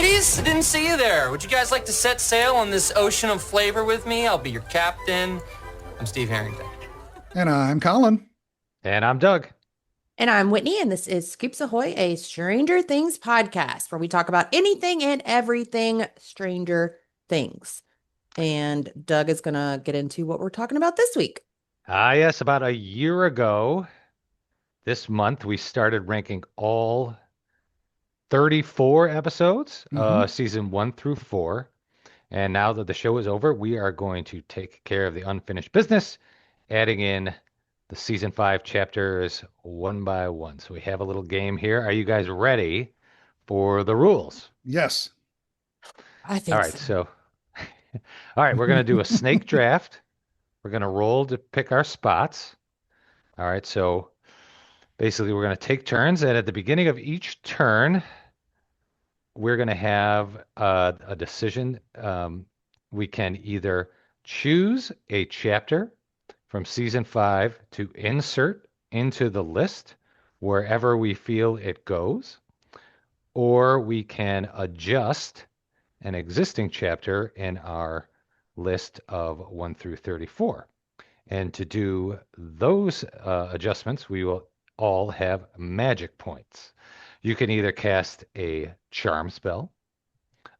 ladies, I didn't see you there. Would you guys like to set sail on this ocean of flavor with me? I'll be your captain. I'm Steve Harrington. And I'm Collin. And I'm Doug. And I'm Whitney, and this is Scoops Ahoy, a Stranger Things podcast where we talk about anything and everything Stranger Things. And Doug is going to get into what we're talking about this week. Yes, about a year ago this month, we started ranking all 34 episodes, season 1 through 4. And now that the show is over, we are going to take care of the unfinished business, adding in the season 5 chapters one by one. So we have a little game here. Are you guys ready for the rules? Yes. I think All right, so all right, we're going to do a snake draft. We're going to roll to pick our spots. All right, so basically we're going to take turns, and at the beginning of each turn, we're going to have a decision. We can either choose a chapter from season 5 to insert into the list wherever we feel it goes, or we can adjust an existing chapter in our list of 1 through 34. And to do those adjustments, we will all have magic points. You can either cast a charm spell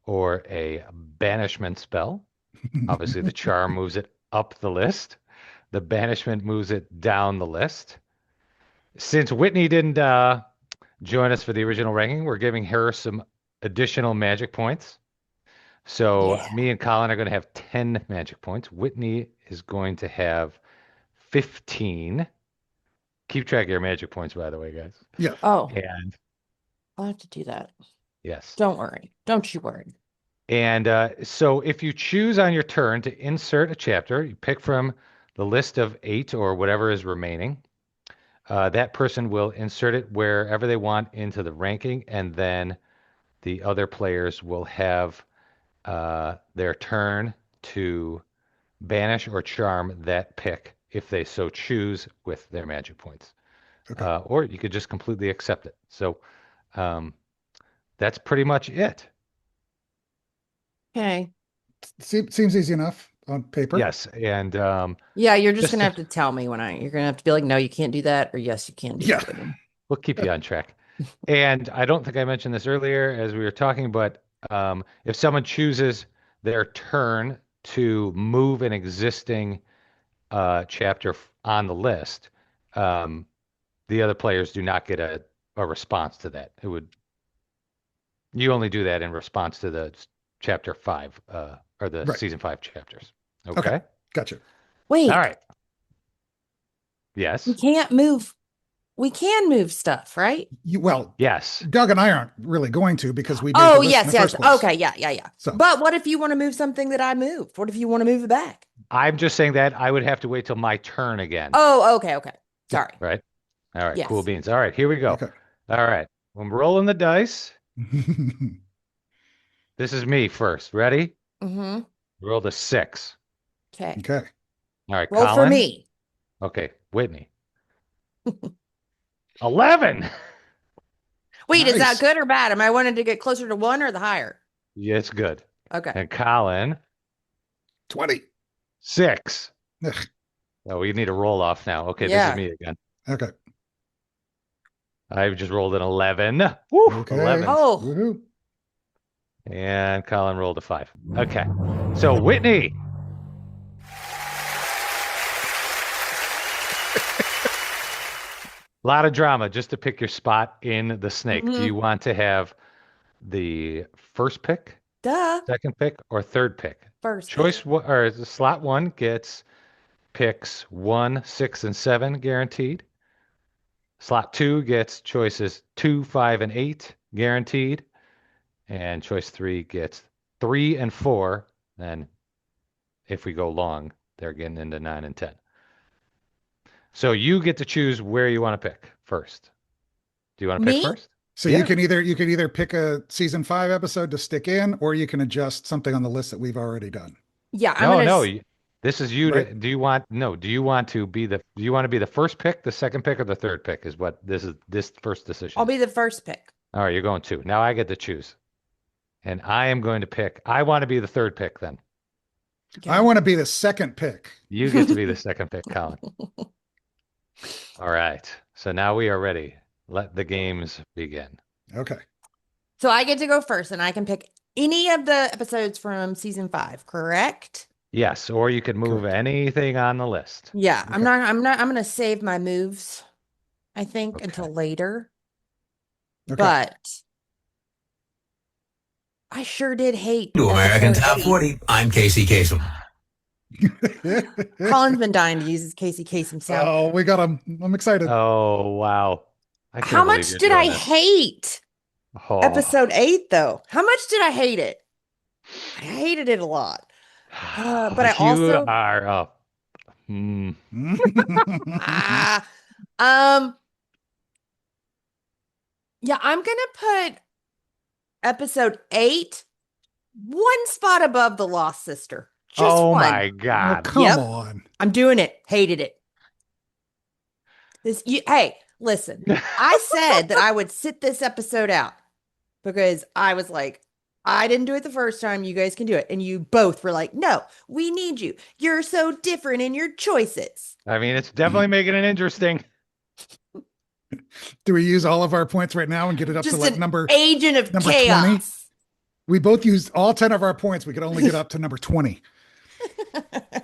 or a banishment spell. Obviously, the charm moves it up the list. The banishment moves it down the list. Since Whitney didn't join us for the original ranking, we're giving her some additional magic points. So me and Collin are going to have 10 magic points. Whitney is going to have 15. Keep track of your magic points, by the way, guys. Yeah. Oh, And I'll have to do that. yes. Don't worry. Don't you worry. And so if you choose on your turn to insert a chapter, you pick from the list of 8 or whatever is remaining. That person will insert it wherever they want into the ranking, and then the other players will have their turn to banish or charm that pick if they so choose with their magic points. Okay. Or you could just completely accept it. So that's pretty much it. Okay. Seems easy enough on paper. Yes. And Yeah, you're just Just going to have to tell me you're going to have to be like, no, you can't do that, or yes, you can do Yeah. that. we'll keep you on track. And I don't think I mentioned this earlier as we were talking, but if someone chooses their turn to move an existing chapter on the list, the other players do not get a response to that. You only do that in response to the chapter 5 or the Right. season 5 chapters. Okay. Gotcha. Wait, All right. Yes. we can't move. We can move stuff, right? Yes. Doug and I aren't really going to because we made Oh, the list in yes, the yes. first place. Okay, yeah. So- But what if you want to move something that I moved? What if you want to move it back? I'm just saying that I would have to wait till my turn again. Oh, okay. Sorry. Right. All right. Yes. Cool beans. All right. Here we go. Okay. All right. I'm rolling the dice. This is me first. Ready? Mm-hmm. Roll the 6. Okay. Okay. All right. Roll for Collin. me. Okay. Whitney. 11. Wait, is that Nice. good or bad? Am I wanting to get closer to 1 or the higher? Yeah, it's good. Okay. And Collin. 20. 6. Ugh. Oh, we need a roll off now. Okay. This Yeah. is me again. Okay. I've just rolled an 11. Woo, Okay. 11. Oh, Woohoo. And Collin rolled a 5. Okay. So Whitney. A lot of drama just to pick your spot in the snake. Do you want to have the first pick, duh. second pick, or third pick? First. Choice or slot 1 gets picks 1, 6, and 7 guaranteed. Slot 2 gets choices 2, 5, and 8 guaranteed. And choice 3 gets 3 and 4. Then if we go long, they're getting into 9 and 10. So you get to choose where you want to pick first. Do you want to pick Me? first? So Yeah. you can either pick a season 5 episode to stick in, or you can adjust something on the list that we've already done. Yeah, I'm No, gonna. no. This is you. Right. Do you want to be the first pick, the second pick, or the third pick? Is what this first decision. I'll be the first pick. All right, you're going 2. Now I get to choose. And I am going to pick. I want to be the third pick then. I want to be the second pick. You get to be the second pick, Collin. All right. So now we are ready. Let the games begin. Okay. So I get to go first, and I can pick any of the episodes from season 5, correct? Yes, or you could move Correct. anything on the list. Yeah, Okay. I'm going to save my moves, I think, Okay. until later. Okay. But I sure did hate To American episode Top 8. 40, I'm Casey Kasem. Colin's been dying to use his Casey Kasem sound. Oh, we got him. I'm excited. Oh, wow. I can't How believe much you're did doing I this. hate Oh. episode 8, though? How much did I hate it? I hated it a lot. But I You also are up. ah, yeah, I'm gonna put episode 8 one spot above the Lost Sister. Just Oh one. my Oh, God. come Yep. on. I'm doing it. Hated it. Hey, listen. I said that I would sit this episode out because I was like, I didn't do it the first time. You guys can do it. And you both were like, no, we need you. You're so different in your choices. I mean, it's definitely making it interesting. Do we use all of our points right now and get it up Just to like an number agent of number chaos. 20? We both used all 10 of our points. We could only get up to number 20,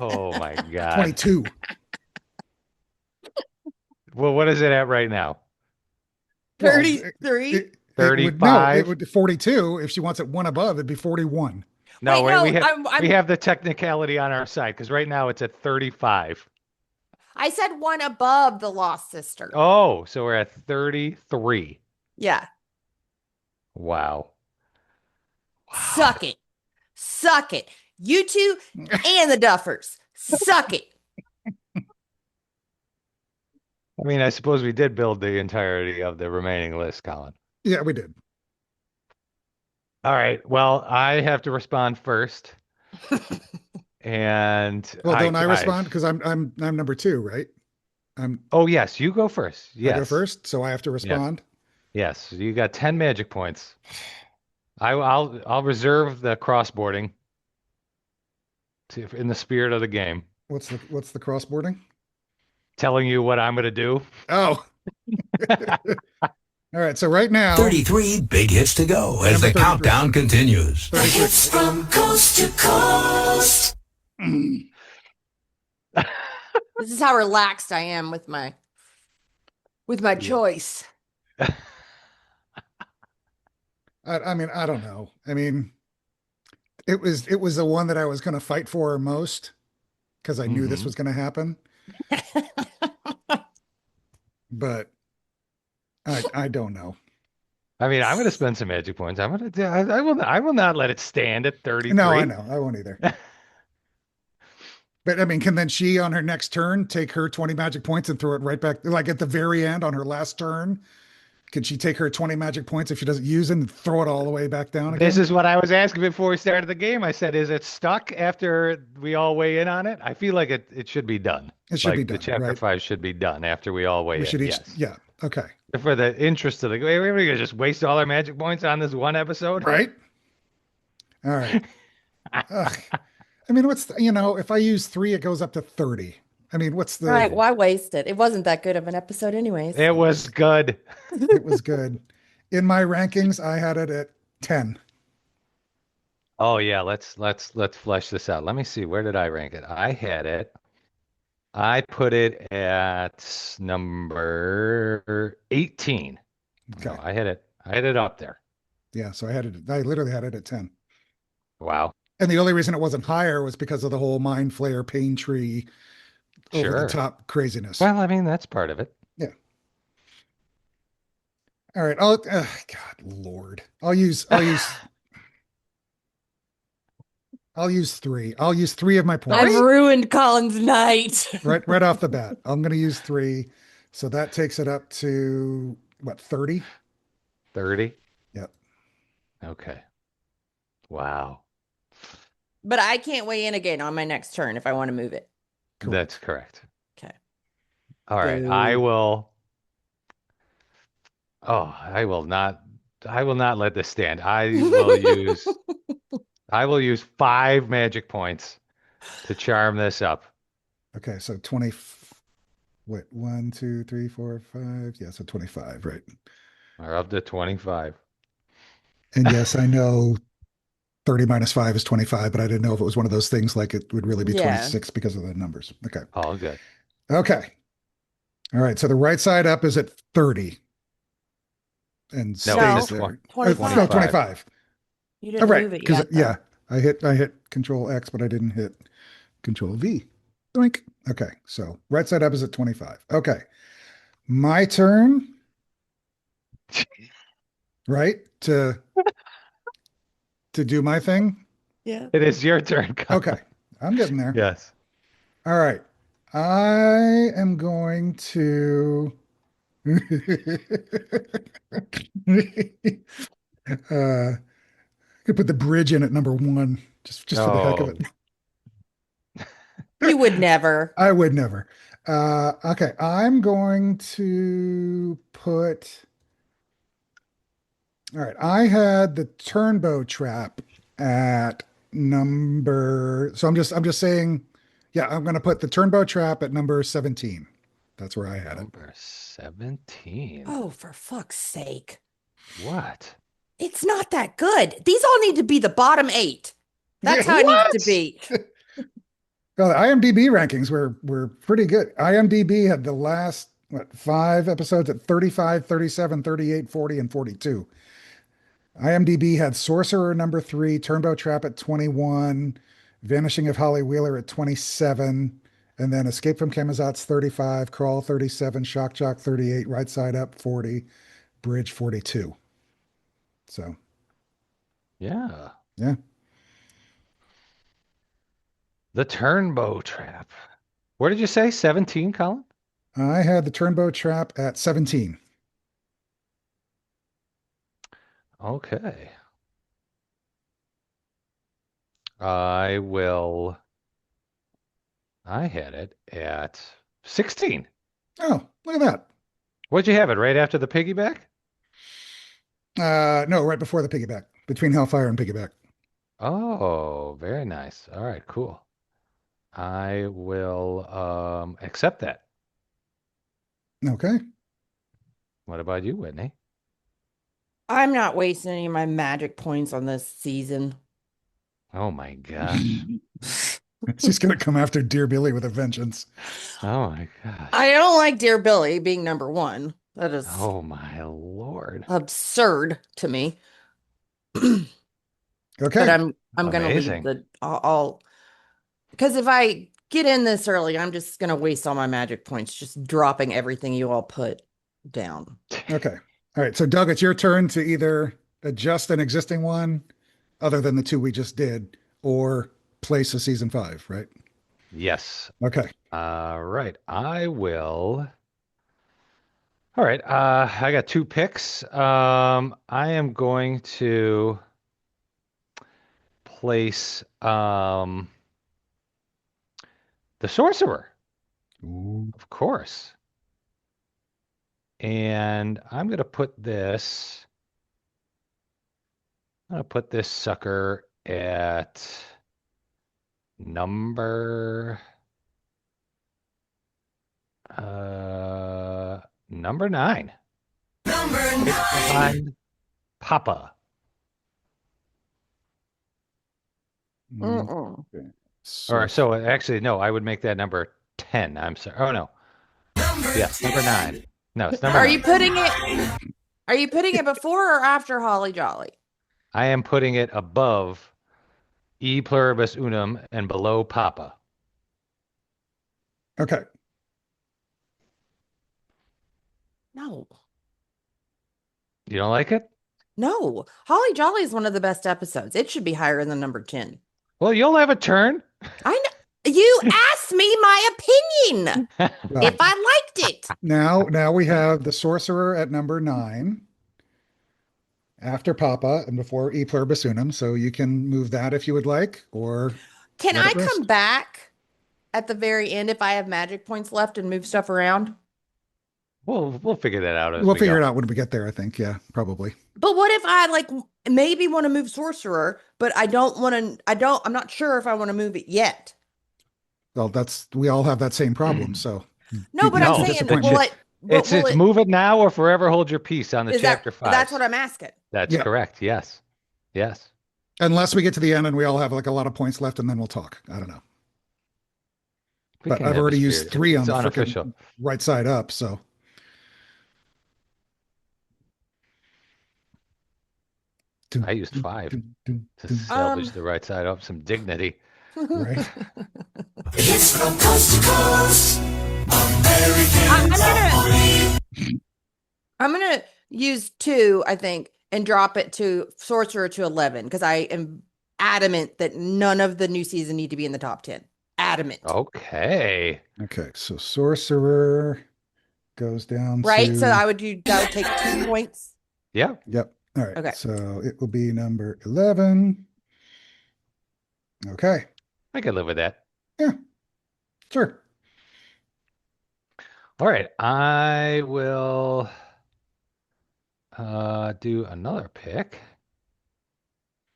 Oh my God. 22. Well, what is it at right now? Well, 33. It would, 35? it would 42. If she wants it one above, it'd be 41. No, Wait, no, we I'm- have the technicality on our side because right now it's at 35. I said one above the Lost Sister. Oh, so we're at 33. Yeah. Wow. Suck it. Suck it. You two and the Duffers. Suck it. I mean, I suppose we did build the entirety of the remaining list, Collin. Yeah, we did. All right. Well, I have to respond first. And Well, don't I respond? Because I'm number 2, right? Oh, yes, you go first. I Yes. go first, so I have to respond. Yes, you got 10 magic points. I'll reserve the crossboarding in the spirit of the game. What's the crossboarding? Telling you what I'm going to do. Oh. All right, so right now 33 big hits to go as Number the 33. countdown continues. The hits from coast to coast. This is how relaxed I am with my choice. I mean, I don't know. I mean, it was the one that I was going to fight for most because I knew this Mhm. was going to happen. But I don't know. I mean, I'm going to spend some magic points. I will not let it stand at 33. No, I know. I won't either. But I mean, can then she on her next turn take her 20 magic points and throw it right back, like at the very end on her last turn? Can she take her 20 magic points if she doesn't use it and throw it all the way back down again? This is what I was asking before we started the game. I said, is it stuck after we all weigh in on it? I feel like it should be done. It should be The done, chapter right? 5 should be done after we all weigh We in. should each, Yes. yeah, okay, For the interest of the game, we're going to just waste all our magic points on this one episode? right? All right. Ugh. I mean, if I use 3, it goes up to 30. I mean, what's the? All right, why waste it? It wasn't that good of an episode anyways. It was good. It was good. In my rankings, I had it at 10. Oh yeah, let's flesh this out. Let me see. Where did I rank it? I put it at number 18. Okay. So I had it up there. Yeah, so I literally had it at 10. Wow. And the only reason it wasn't higher was because of the whole Mind Flayer Pain Tree over Sure. the top craziness. Well, I mean, that's part of it. All right. God, Lord. I'll use 3. I'll use 3 of my I've points ruined Colin's night. right off the bat. I'm going to use 3. So that takes it up to what, 30? 30? Yep. Okay. Wow. But I can't weigh in again on my next turn if I want to move it. Correct. That's correct. Okay. All right. Boo. I will not I will not let this stand. I will use 5 magic points to charm this up. Okay, so 20. Wait, 1, 2, 3, 4, 5. Yeah, so 25, right? Or up to 25. And yes, I know 30 minus 5 is 25, but I didn't know if it was one of those things like it would really be Yeah. 26 because of the numbers. Okay. All good. Okay. All right. So the right side up is at 30 and No, stays it's there. 25. No, 25. You Oh, didn't right. move it Because yet. yeah, I hit Control X, but I didn't hit Control V. Doink. Okay. So right side up is at 25. Okay. My turn. Right? To do my thing. Yeah. It is your turn, Collin. Okay. I'm getting there. Yes. All right. I am going to could put the bridge in at number 1 just for the heck of it. You would never. I would never. Okay, I'm going to put. All right, I had the turnbow trap at number. So I'm just saying, yeah, I'm going to put the turnbow trap at number 17. That's where I had it. Number 17. Oh, for fuck's sake. What? It's not that good. These all need to be the bottom 8. That's how it needs to be. Well, the IMDb rankings were pretty good. IMDb had the last 5 episodes at 35, 37, 38, 40, and 42. IMDb had Sorcerer number 3, Turnbow Trap at 21, Vanishing of Holly Wheeler at 27, and then Escape from Camazot's 35, Crawl 37, Shock Jock 38, Right Side Up 40, Bridge 42. So, Yeah. yeah. The turnbow trap. Where did you say? 17, Collin? I had the Turnbow Trap at 17. Okay. I had it at 16. Oh, look at that. What'd you have it right after the piggyback? No, right before the piggyback, between Hellfire and piggyback. Oh, very nice. All right, cool. I will accept that. Okay. What about you, Whitney? I'm not wasting any of my magic points on this season. Oh my gosh. She's going to come after Dear Billy with a vengeance. Oh my gosh. I don't like Dear Billy being number 1. That is Oh my Lord. absurd to me. Okay. But I'm gonna leave Amazing. I'll because if I get in this early, I'm just gonna waste all my magic points just dropping everything you all put down. Okay. All right. So, Doug, it's your turn to either adjust an existing one other than the 2 we just did or place a season 5, right? Yes. Okay. All right. I will. All right. I got 2 picks. I am going to place the sorcerer, Ooh. of course. And I'm going to put this. I'm going to put this sucker at number number 9. Number Right 9. behind Papa. Mm-mm. Or so actually, no, I would make that number 10. I'm sorry. Oh no. Yes, number 9. No, it's number Are 9. you putting it before or after Holly Jolly? I am putting it above E pluribus unum and below Papa. Okay. No. You don't like it? No. Holly Jolly is one of the best episodes. It should be higher than number 10. Well, you'll have a turn. I know. You asked me my opinion Well, if I liked it. now we have the Sorcerer at number 9 after Papa and before E pluribus unum. So you can move that if you would like, or Can let I it rest. come back at the very end if I have magic points left and move stuff around? We'll figure that out as We'll we figure go. it out when we get there, I think. Yeah, probably. But what if I like maybe want to move sorcerer, but I'm not sure if I want to move it yet. Well, we all have that same problem. So No, but I'm some No, saying, disappointment. it's move it now or forever hold your peace on the is chapter 5. that's what I'm asking. That's Yeah. correct. Yes. Yes. Unless we get to the end and we all have like a lot of points left, and then we'll talk. I don't know. We But can I've have a already spirit. used 3 on It's the unofficial. freaking right side up. So I used 5 to salvage the right side up, some dignity. right. Hits from coast to coast. American I'm gonna use 2, I think, and drop it to sorcerer to 11 because I am adamant that none of the new season need to be in the top 10. Adamant. Okay. Okay. So sorcerer goes down Right? to So that would take 2 points. Yeah. Yep. All right. Okay. So it will be number 11. Okay. I could live with that. Yeah. Sure. All right. I will do another pick.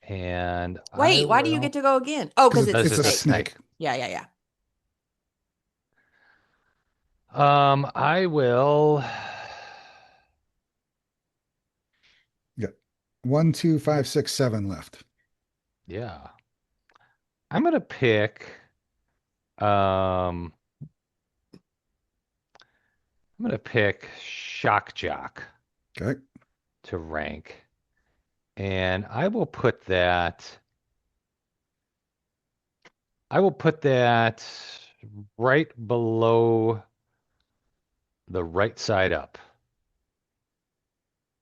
And Wait, why do you get to go again? Oh, because Because it's it's a a snake. snake. Yeah. I will 1, 2, 5, 6, 7 left. yeah. I'm gonna pick I'm gonna pick Shock Jock Okay. to rank. And I will put that right below the right side up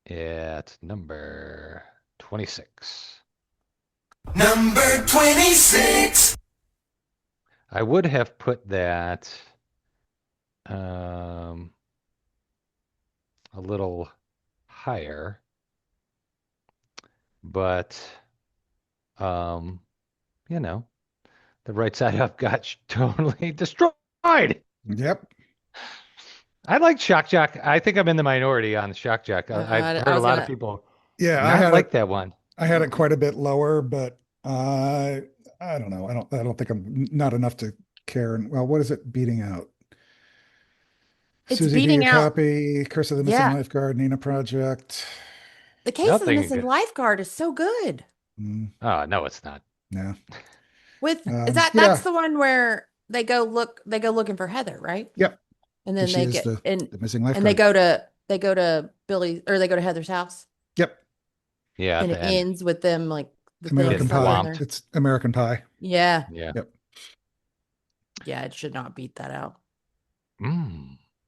at number 26. number 26. I would have put that a little higher, but the right side up got totally destroyed. Yep. I like Shock Jock. I think I'm in the minority on Shock Jock. I've I heard a was lot gonna- of people Yeah, I not had like it. that one. I had it quite a bit lower, but I don't know. I don't think I'm not enough to care. And well, what is it beating out? It's Susie beating D. A out- Copy, Curse of the Missing Yeah. Lifeguard, Nina Project. The case of the Nothing missing good. lifeguard is so good. Oh, no, it's not. Yeah. With Yeah. that's the one where they go looking for Heather, right? Yep. And then She they is get the missing and lifeguard. they go to Billy, or they go to Heather's house, Yep. Yeah, and at it the end. ends with them like the American thing stuck in Pie. there. It's American Pie. Yeah, Yeah. Yep. yeah, it should not beat that out.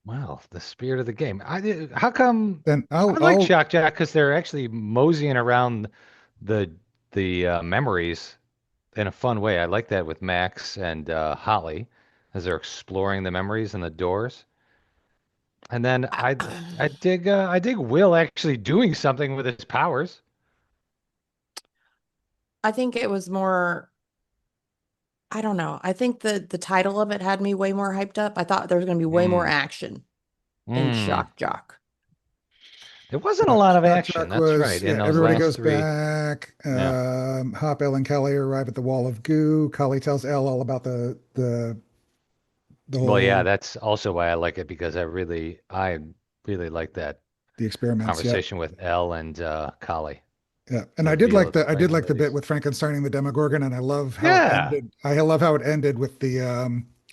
Well, the spirit of the game. How come Then I like Shock Jock? Because they're actually moseying around the memories in a fun way. I like that with Max and Holly as they're exploring the memories and the doors. And then I dig Will actually doing something with his powers. I think it was more. I don't know. I think the title of it had me way more hyped up. I thought there was going to be way more action in Shock Jock. There wasn't a lot of Shock action. Jock That's was, right. In those everybody last goes 3. back. Yeah. Hop, Elle, and Kelly arrive at the wall of goo. Kelly tells Elle all about the whole Well, yeah, that's also why I like it, because I really like that the experiments. conversation with Elle and Collie. Yeah, and The I did like reveal the of I did like the bit ladies. with Frankensteining the Demogorgon, and I love how it Yeah. ended. I love how it ended with the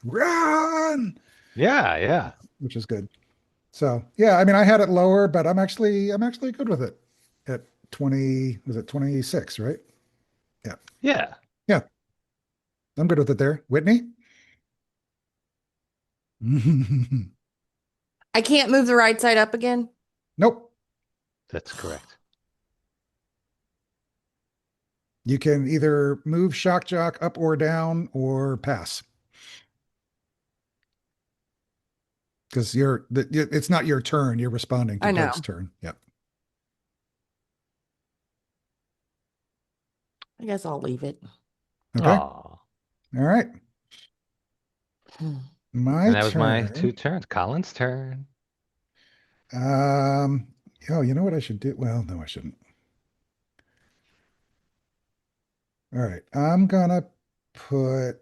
run, Yeah. which is good. So yeah, I mean, I had it lower, but I'm actually good with it at 20. Was it 26? Right? Yeah. I'm good with it there. Whitney? I can't move the right side up again. Nope. That's correct. You can either move Shock Jock up or down or pass. Because it's not your turn. You're responding to I know. Doug's turn. Yep. I guess I'll leave it. Okay. Aw. All right. My And that was my turn. 2 turns. Colin's turn. Oh, you know what I should do? Well, no, I shouldn't. All right, put,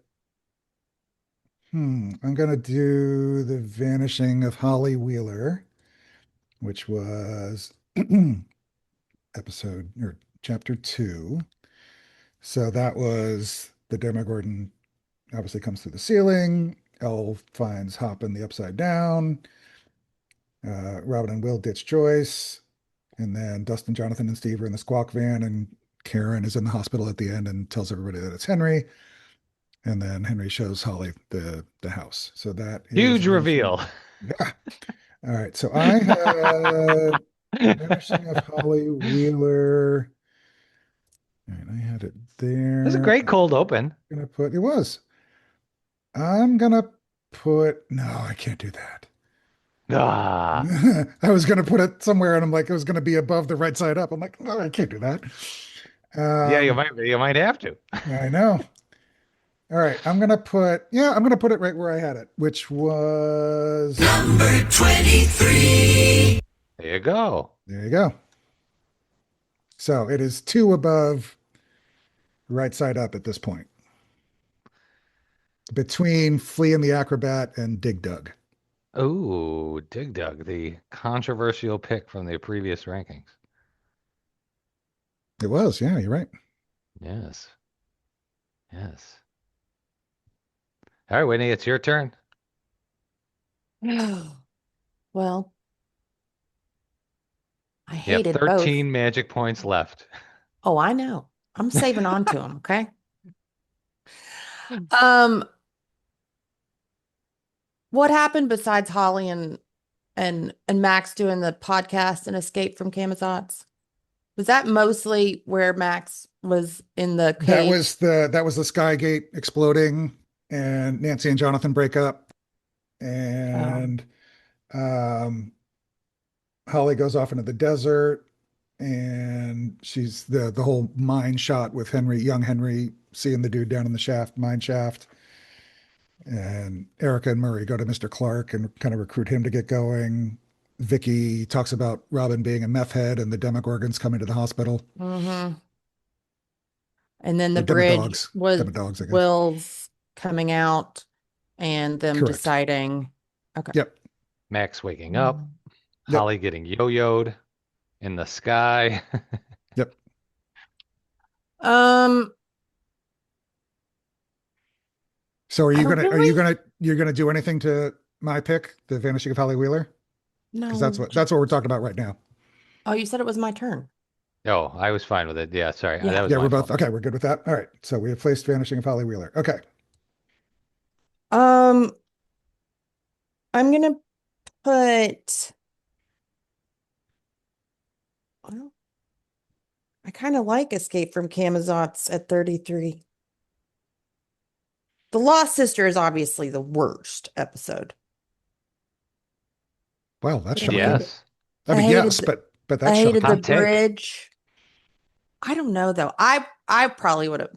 I'm gonna do the Vanishing of Holly Wheeler, which was episode or chapter 2. So that was the Demogorgon obviously comes through the ceiling. Elle finds Hop in the Upside Down. Robin and Will ditch Joyce. And then Dustin, Jonathan, and Steve are in the squawk van, and Karen is in the hospital at the end and tells everybody that it's Henry. And then Henry shows Holly the house. So that is Huge reveal. Yeah. All right. So I had Vanishing of Holly Wheeler. All right, I had it there. It was a great cold open. It was. I'm gonna put no, I can't do that. Ah, I was gonna put it somewhere, and I'm like, it was gonna be above the right side up. I'm like, no, I can't do that. yeah, you might have to. I know. All right, I'm gonna put it right where I had it, which was Number 23. There you go. there you go. So it is 2 above right side up at this point. Between Flea and the Acrobat and Dig Dug. Oh, Dig Dug, the controversial pick from the previous rankings. It was, yeah, you're right. Yes. Yes. All right, Whitney, it's your turn. Well, I You have hated 13 both. magic points left. Oh, I know. I'm saving on to them, okay? Um, what happened besides Holly and Max doing the podcast and Escape from Camazotz? Was that mostly where Max was in the cave? That was the Skygate exploding, and Nancy and Jonathan break up, and Holly goes off into the desert, and she's the whole mine shot with young Henry seeing the dude down in the mine shaft. And Erica and Murray go to Mr. Clark and kind of recruit him to get going. Vicky talks about Robin being a meth head and the Demogorgons coming to the hospital. Mm-hmm. And then the Or bridge Demodogs. was Demodogs, I guess. Will's coming out and them Correct. deciding. Okay. Yep. Max waking up, Yep. Holly getting yo-yoed in the sky. Yep. So are you gonna do anything to my pick, the Vanishing of Holly Wheeler? No. Because that's what we're talking about right now. Oh, you said it was my turn. Oh, I was fine with it. Yeah, sorry. Yeah. That was Yeah, my we're both fault. okay. We're good with that. All right. So we have placed Vanishing of Holly Wheeler. Okay. I'm gonna put. Well, I kind of like Escape from Camazotz at 33. The Lost Sister is obviously the worst episode. Wow, that's shocking. Yes. I mean, I hated yes, but I that's hated shocking. the Hot take. bridge. I don't know though. I probably would have.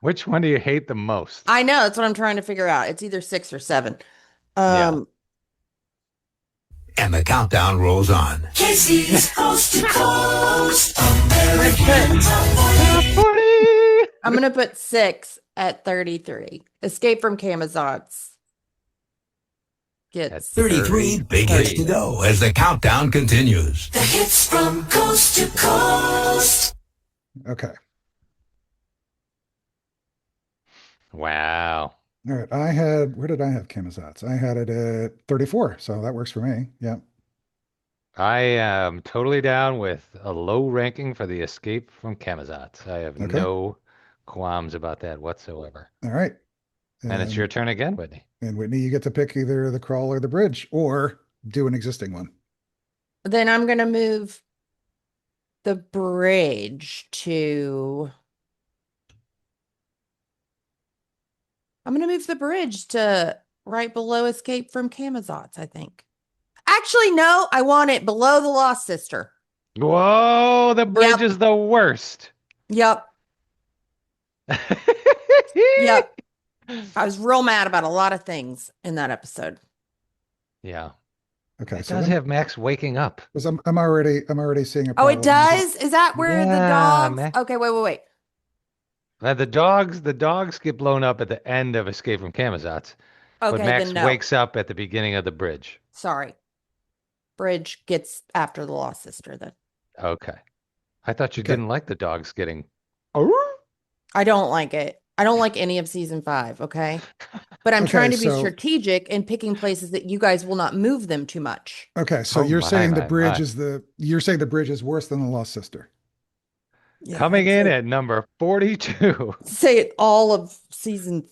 Which one do you hate the most? I know that's what I'm trying to figure out. It's either 6 or 7. Yeah. And the countdown rolls on. Casey's Coast to Coast. American Top 40. I'm gonna put 6 at 33. Escape from Camazotz gets 33 big hits to go as the countdown continues. The hits from coast to coast. Okay. Wow. All right. Where did I have Camazotz? I had it at 34, so that works for me. Yeah. I am totally down with a low ranking for the Escape from Camazotz. I have Okay. no qualms about that whatsoever. All right. And it's your turn again, Whitney. And Whitney, you get to pick either the crawl or the bridge, or do an existing one. Then I'm gonna move the bridge to. I'm gonna move the bridge to right below Escape from Camazotz, I think. Actually, no, I want it below the Lost Sister. Whoa, the bridge is the worst. Yep. Yep. I was real mad about a lot of things in that episode. Yeah. Okay, It so does have Max waking up. because I'm already seeing a Oh, it problem. does? Is that where the Yeah, dogs? Max. Okay, wait. The dogs get blown up at the end of Escape from Camazotz, but Okay, Max then no. wakes up at the beginning of the bridge. Sorry. Bridge gets after the Lost Sister then. Okay. I thought you Okay. didn't like the dogs getting. Oh, I don't like it. I don't like any of season 5, okay? But I'm Okay, trying to be so- strategic in picking places that you guys will not move them too much. Okay, so Oh you're my, saying the my, bridge my. is you're saying the bridge is worse than the Lost Sister. Yeah, Coming I'd in say- at number 42. say it all of season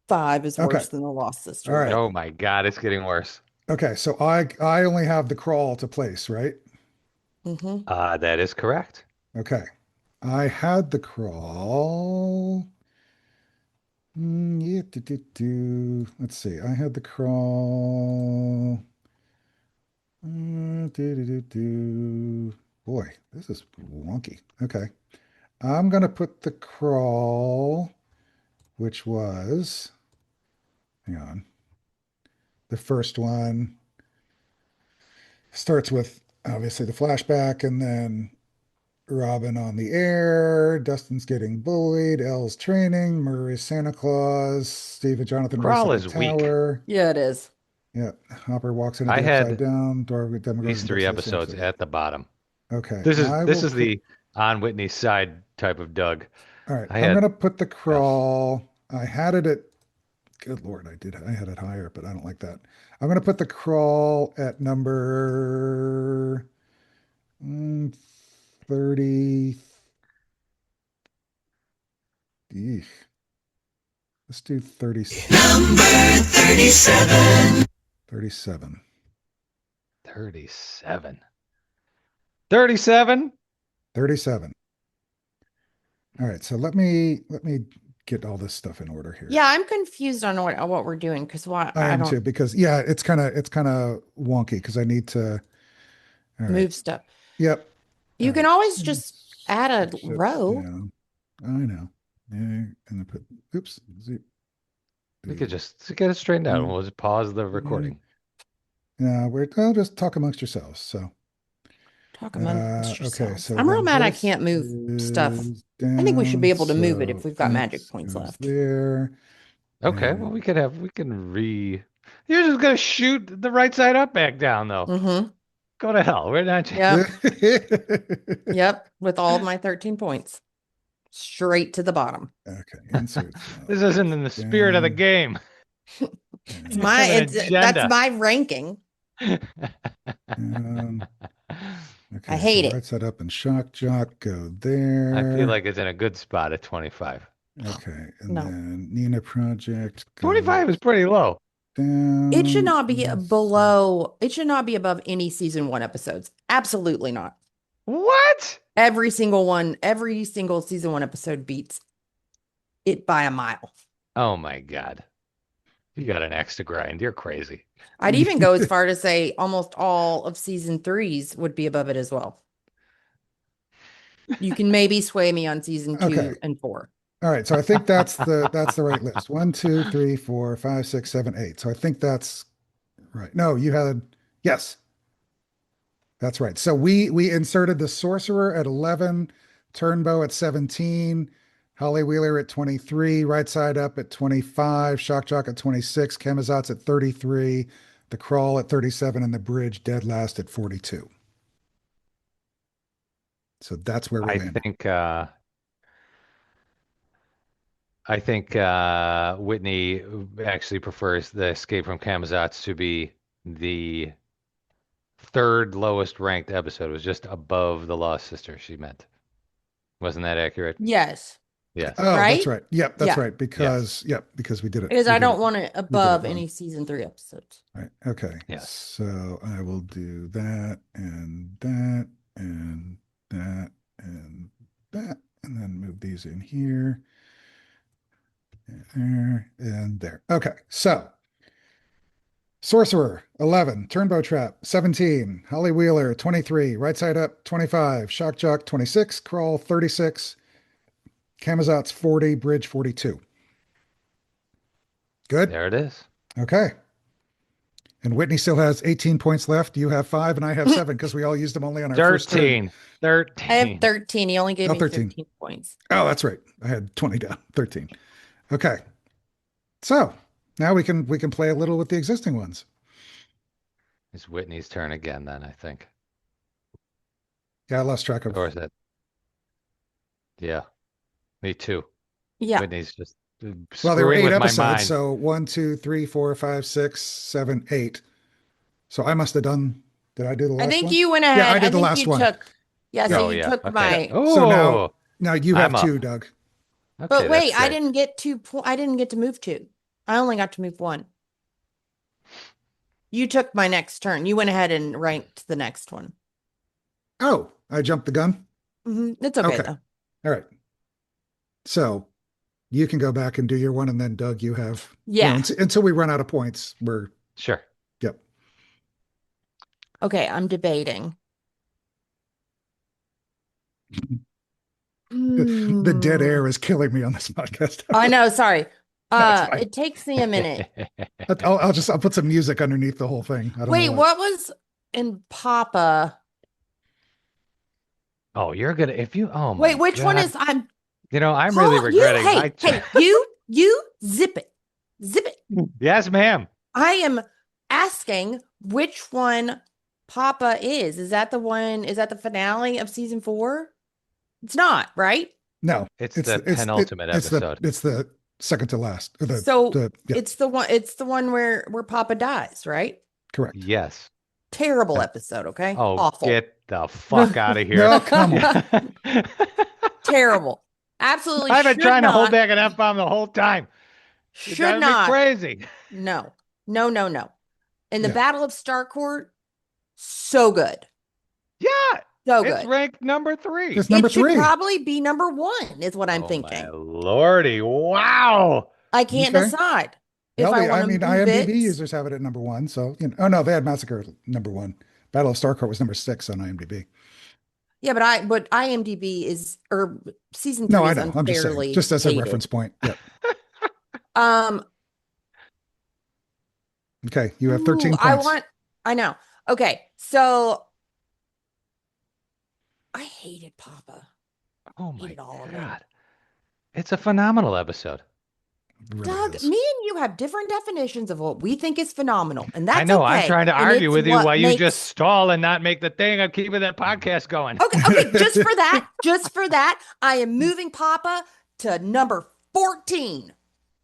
5 is Okay. worse than the Lost Sister. All right. Oh my God, it's getting worse. Okay, so I only have the crawl to place, right? Mm-hmm. That is correct. Okay. I had the crawl. Yeah, let's see. I had the crawl. Boy, this is wonky. Okay. I'm gonna put the crawl, which was, hang on. The first one starts with obviously the flashback and then Robin on the air, Dustin's getting bullied, Elle's training, Murray's Santa Claus, Steve and Jonathan race Crawl up is the weak. tower. Yeah, it is. Yeah, Hopper walks into I the upside had down, Dorothy These 3 episodes at the bottom. Okay, This I is will the on Whitney's side type of Doug. all right, I I'm had gonna put the crawl. I had it at, good Lord, I had it higher, but I don't like that. I'm gonna put the crawl at number 30. Eesh. Let's do 37. Number 37. 37. 37. 37. 37. All right, so let me get all this stuff in order here. Yeah, I'm confused on what we're doing because why I I am don't too, because yeah, it's kind of wonky because I need to. All right. move stuff. Yep. You All can right. always just add a Ships row. down. I know. Yeah, and then put. Oops. We could just get it straightened out. Mm. We'll just pause the recording. Yeah, I'll just talk amongst yourselves. So. Talk amongst Okay, yourselves. so I'm real then mad I this can't move stuff. is I think we should be down, able to move it if so we've got magic X points goes left. there. Okay, well we can You're just gonna shoot the right side up back down though. Mm-hmm. Go to hell. We're not. Yep. Yep. With all of my 13 points. Straight to the bottom. Okay, insert. This isn't in the spirit of the game. It's You my have an that's agenda. my ranking. Okay, hate so it. right side up and shock jock go there. I feel like it's in a good spot at 25. Okay, and No. then Nina Project. 25 is pretty low. Down. It should not be and below, it should not be above any season 1 episodes. Absolutely not. What? Every single one, every single season 1 episode beats it by a mile. Oh my God. You got an axe to grind. You're crazy. I'd even go as far to say almost all of season 3's would be above it as well. You can maybe sway me on season 2 Okay. and 4. All right, so I think that's the right list. 1, 2, 3, 4, 5, 6, 7, 8. So I think that's right. No, you had yes. That's right. So we inserted the sorcerer at 11, Turnbow at 17, Holly Wheeler at 23, Right Side Up at 25, Shock Jock at 26, Camazotz at 33, The Crawl at 37, and The Bridge dead last at 42. So that's where we I landed. think Whitney actually prefers the Escape from Camazotz to be the third lowest ranked episode. It was just above the Lost Sister, she meant. Wasn't that accurate? Yes. Yes. Oh, Right? that's right. Yep, that's Yeah. right. Because because we did it. Because we I did don't it. want it above wrong. any season 3 episodes. Right. Okay. Yes. So I will do that and that and that and that, and then move these in here, and there, and there. Okay. So Sorcerer 11, Turnbow Trap 17, Holly Wheeler 23, Right Side Up 25, Shock Jock 26, Crawl 36, Camazotz 40, Bridge 42. Good. There it is. Okay. And Whitney still has 18 points left. You have 5 and I have 7 because we all used them only on our first turn. 13. I have 13. 13. He only gave Oh, me 13. 15 points. Oh, that's right. I had 20 down. 13. Okay. So now we can play a little with the existing ones. It's Whitney's turn again, then, I think. Yeah, I lost track of. Or is it? Yeah. Me too. Yeah. Whitney's just Well, there were screwing 8 with my episodes. mind. So 1, 2, 3, 4, 5, 6, 7, 8. So I must have done. Did I do the last I think one? you went ahead. Yeah, I did the think last you one. took. Yeah, so Oh, you yeah. took Okay. my. Oh, So now you have I'm up. 2, Doug. Okay, But wait, that's I good. didn't get 2. I didn't get to move 2. I only got to move 1. You took my next turn. You went ahead and ranked the next one. Oh, I jumped the gun. It's okay, Okay. though. All right. So you can go back and do your one, and then Doug, you have Yeah. until we run out of points. Sure. Yep. Okay, I'm debating. The dead air is killing me on this podcast. I know. Sorry. That's fine. It takes me a minute. I'll put some music underneath the whole thing. I don't Wait, know what was in Papa? Oh, you're gonna oh my Wait, which one God. is I'm I'm really regretting. you zip it. Zip it. Yes, ma'am. I am asking which one Papa is. Is that the one? Is that the finale of season 4? It's not, right? No, It's the penultimate episode. It's the second to last. It's the one where Papa dies, right? Correct. Yes. Terrible episode, okay? Oh, Awful. get the fuck out of here. No, come on. Terrible. Absolutely. I've been should trying to hold not- back an F-bomb the whole time. You're Should driving me not. crazy. No. In the Yeah. Battle of Starcourt, so good. Yeah. So It's good. ranked number 3. It's number It should 3. probably be number 1, is what I'm Oh, thinking. my lordy. Wow. I can't Okay. decide. If Well, I want to move IMDb it. users have it at number 1. So, oh no, they had Massacre at number 1. Battle of Starcourt was number 6 on IMDb. Yeah, but IMDb is or season 3 No, I is know. I'm just saying, unfairly just as a hated. reference point. Yep. Um, Okay, you have 13 ooh, points. I know. Okay, so I hated Papa. Oh, my Hated all of it. God. It's a phenomenal episode. It really Doug, is. me and you have different definitions of what we think is phenomenal, and that's I know. okay. I'm trying to And argue it's with you what while you makes- just stall and not make the thing of keeping that podcast going. Okay, just for that, I am moving Papa to number 14.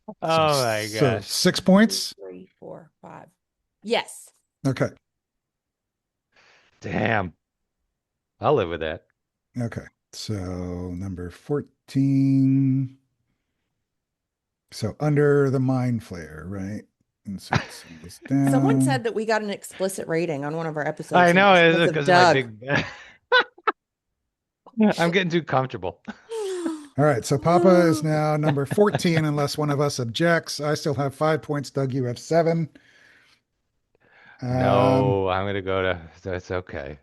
Oh, my So gosh. 6 points. 3, 4, 5. Yes. Okay. Damn. I'll live with that. Okay. So number 14. So Under the Mind Flare, right? And so it's this down. Someone said that we got an explicit rating on one of our episodes. I and know. it's Is it because because of of my big... I'm getting too comfortable. All right. So Papa is now number 14, unless one of us objects. I still have 5 points. Doug, you have 7. No, I'm going to go to... That's okay.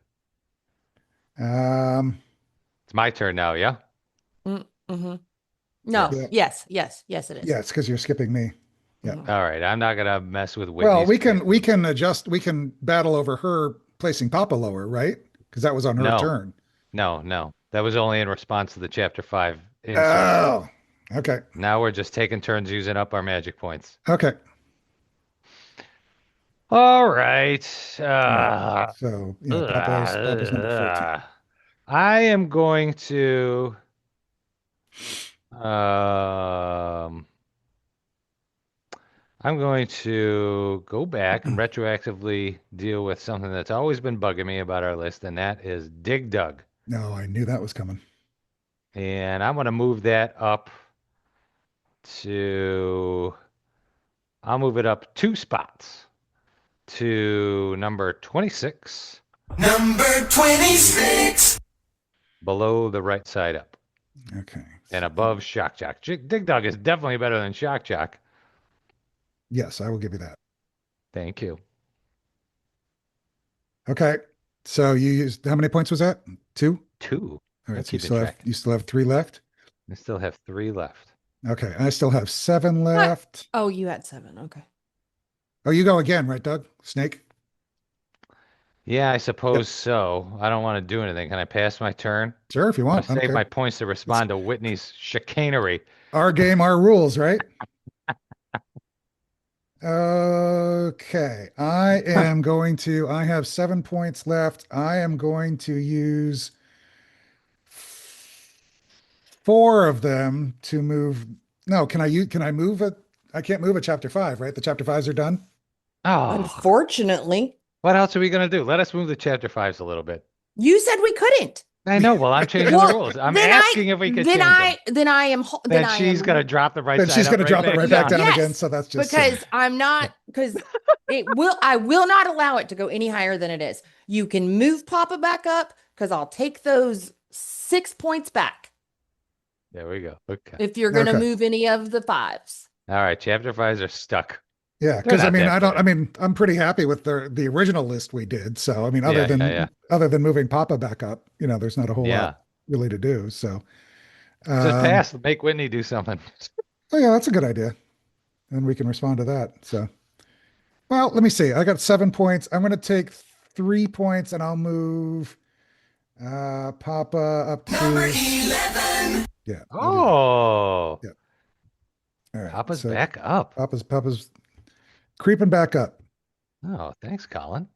It's my turn now, yeah? Mm-hmm. No. Yeah. Yes, it is. Yeah, it's because you're skipping me. Yeah. Mhm. All right. I'm not going to mess with Whitney's Well, we can pick. adjust. We can battle over her placing Papa lower, right? Because that was on her No. turn. No. That was only in response to the Chapter 5 insert. Oh, okay. Now we're just taking turns using up our magic points. Okay. All right. So, Papa's number 14. I am going to I'm going to go back and retroactively deal with something that's always been bugging me about our list, and that is Dig Dug. No, I knew that was coming. And I'm going to move that up I'll move it up 2 spots to number 26. Number 26. Below the right side up. Okay. And above Shock Jock. Dig Dug is definitely better than Shock Jock. Yes, I will give you that. Thank you. Okay. So you used, how many points was that? 2? 2. All right. I'm So you keeping track. still have 3 left. I still have 3 left. Okay, I still have 7 left. Oh, you had 7. Okay. Oh, you go again, right, Doug? Snake? Yeah, I Yep. suppose so. I don't want to do anything. Can I pass my turn? Sure, if you I want want. to I don't save care. my points to It's respond to Whitney's chicanery. our game, our rules, right? Okay, I have 7 points left. I am going to use 4 of them to move. No, can I move it? I can't move a chapter 5, right? The chapter 5s are done. Oh, Unfortunately, what else are we going to do? Let us move the chapter fives a little bit. you said we couldn't. I know. Well, I'm changing the rules. I'm asking if we could change them. Then Then I she's going to am drop the right Then side she's up going to right drop it back right back down. down again. yes, So that's just silly. because I'm not because I will not allow it to go any higher than it is. You can move Papa back up because I'll take those 6 points back There we go. Okay. if you're going to Okay. move any of the 5s. All right. Chapter fives are stuck. Yeah, They're because I not mean, that bad. I'm pretty happy with the original list we did. So I mean, Yeah, yeah, yeah. other than moving Papa back up, there's not a whole lot Yeah. really to do. So, Just um, pass. Make Whitney do something. oh yeah, that's a good idea, and we can respond to that. So, well, let me see. I got 7 points. I'm going to take 3 points, and I'll move Papa up Number to 11. yeah. I'll do that. Oh, Yeah. All right. Papa's So back up. Papa's creeping back up. Oh, thanks, Collin.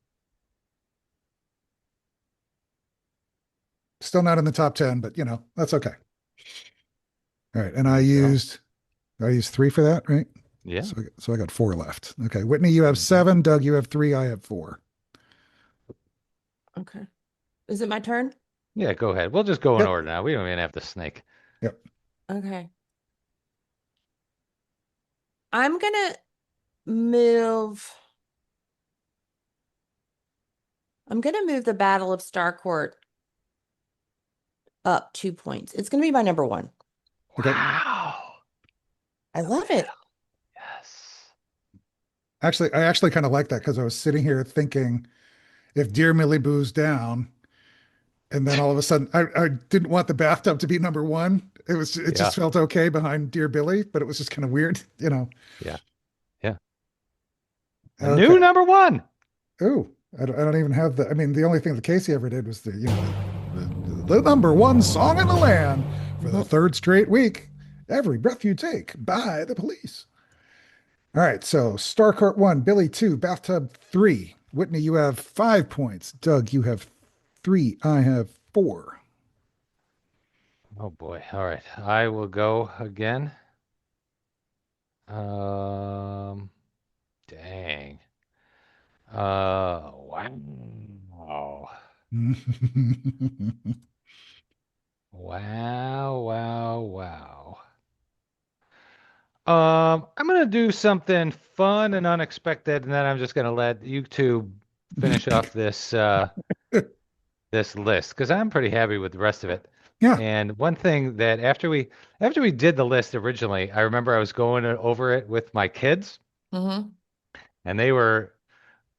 Still not in the top 10, but that's okay. All right, and There you go. I used 3 for that, right? Yeah. So I got 4 left. Okay, Whitney, you have Mhm. 7. Doug, you have 3. I have 4. Okay. Is it my turn? Yeah, go ahead. We'll just go in Yep. order now. We don't even have to snake. Yep. Okay. I'm going to move the Battle of Starcourt up 2 points. It's going to be my number 1. Okay. Wow. I love it. Yes. Actually, I actually kind of like that because I was sitting here thinking if Dear Millie Boo's down, and then all of a sudden I didn't want the bathtub to be number 1. It Yeah. just felt okay behind Dear Billy, but it was just kind of weird. Yeah. Yeah. A Okay. new number 1. Ooh, I don't even have I mean, the only thing that Casey ever did was the number 1 song in the land for the 3rd straight week. Every Breath You Take by the Police. All right, so Starcart 1, Billy 2, Bathtub 3. Whitney, you have 5 points. Doug, you have 3. I have 4. Oh boy. All right. I will go again. Um, dang. Wow. Wow, wow, wow. I'm gonna do something fun and unexpected, and then I'm just gonna let you two finish off this list because I'm pretty happy with the rest of it. Yeah. And one thing that after we did the list originally, I remember I was going over it with my kids, Mm-hmm. and they were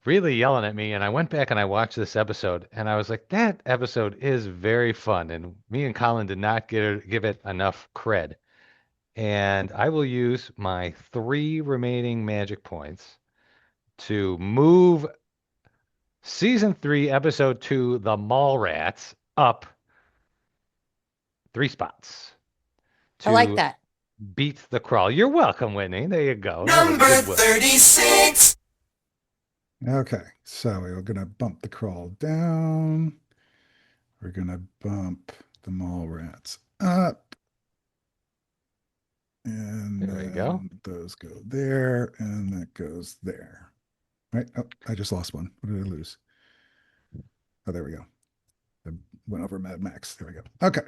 really yelling at me. And I went back and I watched this episode, and I was like, that episode is very fun. And me and Colin did not give it enough cred. And I will use my 3 remaining magic points to move season 3, episode 2, The Mallrats, up 3 spots I like to that. beat the crawl. You're welcome, Whitney. There you go. That was Number goodwill. 36. Okay, so we're going to bump the crawl down. We're going to bump the mall rats up. And There we go. then those go there, and that goes there. Right? Oh, I just lost one. What did I lose? Oh, there we go. I went over Mad Max. There we go. Okay.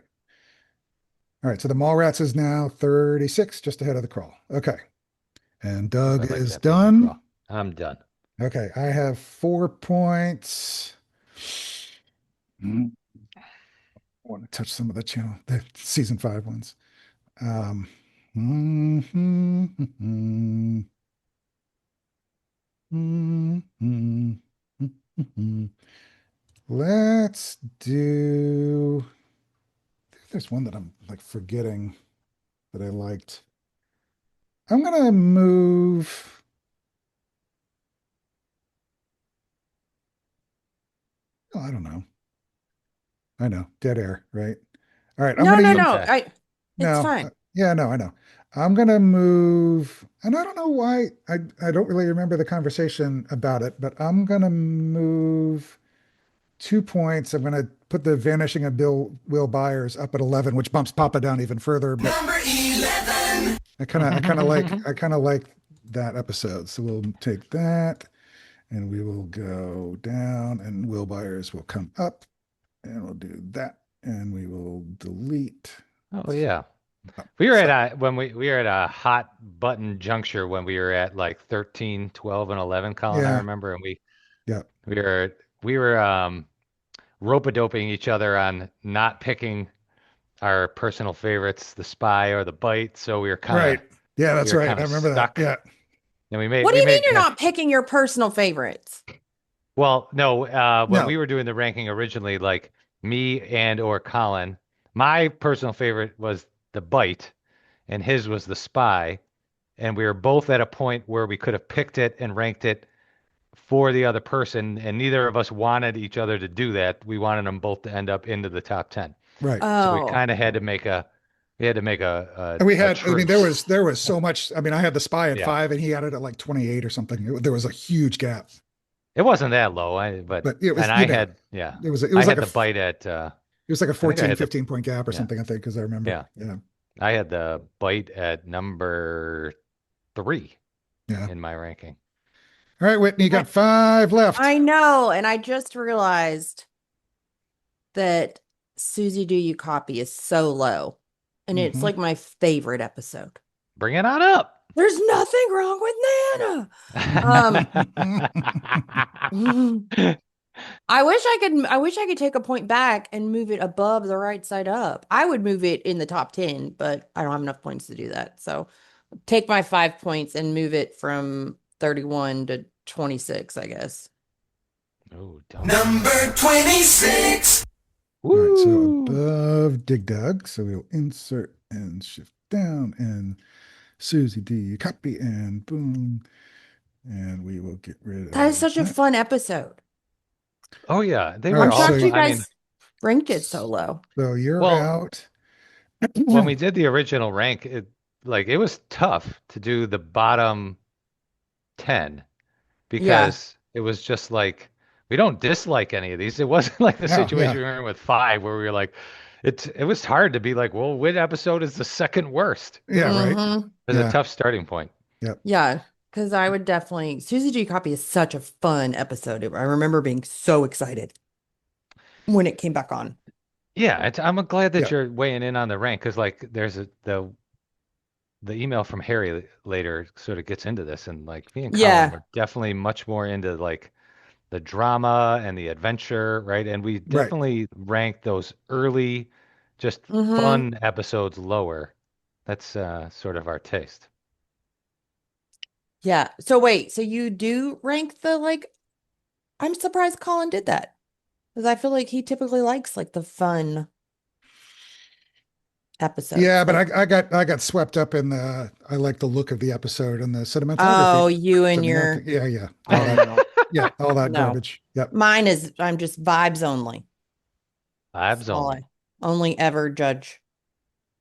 All right. So the Mallrats is now 36, just ahead of the crawl. Okay. And I Doug like is that being the done. crawl. I'm done. Okay. I have 4 points. I want to touch some of the season 5 ones. Let's do. There's one that I'm like forgetting that I liked. I'm gonna move. Oh, I don't know. I know, dead air, right? All right, I'm No, gonna no, use. no. Okay. It's No, fine. yeah, no, I know. I'm gonna move, and I don't know why. I don't really remember the conversation about it, but I'm gonna move 2 points. I'm gonna put the Vanishing of Will Byers up at 11, which bumps Papa down even further. But Number 11. I kind of like that episode. So we'll take that, and we will go down, and Will Byers will come up, and we'll do that, and we will delete. Oh yeah. Up. We were So, at a when we were at a hot button juncture when we were at like 13, 12, and 11, Colin, I yeah, remember, and yeah, we were we were rope-a-doping each other on not picking our personal favorites, the spy or the bite. So right. Yeah, we that's were right. kind I of remember that. stuck. Yeah, And What do you mean you're not picking your personal favorites? well, no, when no, we were doing the ranking originally, like me and or Colin, my personal favorite was the bite and his was the spy. And we were both at a point where we could have picked it and ranked it for the other person, and neither of us wanted each other to do that. We wanted them both to end up into the top 10. right. So we Oh, kind of had to make And we a had, I mean, truce. there was so much. I mean, I had the spy at Yeah. 5 and he had it at like 28 or something. There was a huge gap, It wasn't that low, but but it was, and you I know, had yeah. it I was like had the bite at it was like a I think I 14, had the 15 point gap or yeah. something, I think, because I remember. Yeah. Yeah. I had the bite at number 3 Yeah. in my ranking. All right, Whitney, you I, got 5 left. I know. And I just realized that Susie Do You Copy is so low. And it's Mhm. like my favorite episode. Bring it on up. There's nothing wrong with Nana. I wish I could take a point back and move it above the right side up. I would move it in the top 10, but I don't have enough points to do that. So take my 5 points and move it from 31 to 26, I guess. Oh, don't. Number 26. All right, so Woo. above Dig Dug. So we'll insert and shift down and Susie D copy and boom. And we will get rid That of is such a that. fun episode. Oh yeah, they All were I'm right, so shocked all. you I mean, guys ranked it so low. So you're well, out. when we did the original rank, it was tough to do the bottom 10 Yeah. because it was just like we don't dislike any of these. It wasn't like the No, situation yeah. we were in with 5 where we were like, it was hard to be like, well, which episode is the second worst? Yeah, right. Mhm. It was Yeah. a tough starting point. Yeah, because I would definitely Susie G Copy is such a fun episode. I remember being so excited when it came back on. Yeah, I'm glad that Yeah. you're weighing in on the rank because like there's the email from Harry later sort of gets into this, and like me and Colin Yeah. were definitely much more into like the drama and the adventure, right? And we Right. definitely ranked those early, just Mhm. fun episodes lower. That's sort of our taste. Yeah. So wait, so you do rank the like I'm surprised Colin did that. Because I feel like he typically likes like the fun episodes. Yeah, but Like, I got swept up in I like the look of the episode and the cinematography. oh, you and and the your acting. Yeah. oh, All that, no. yeah, all that No. garbage. Yep. Mine is I'm just vibes only. Vibes That's all only. I only ever judge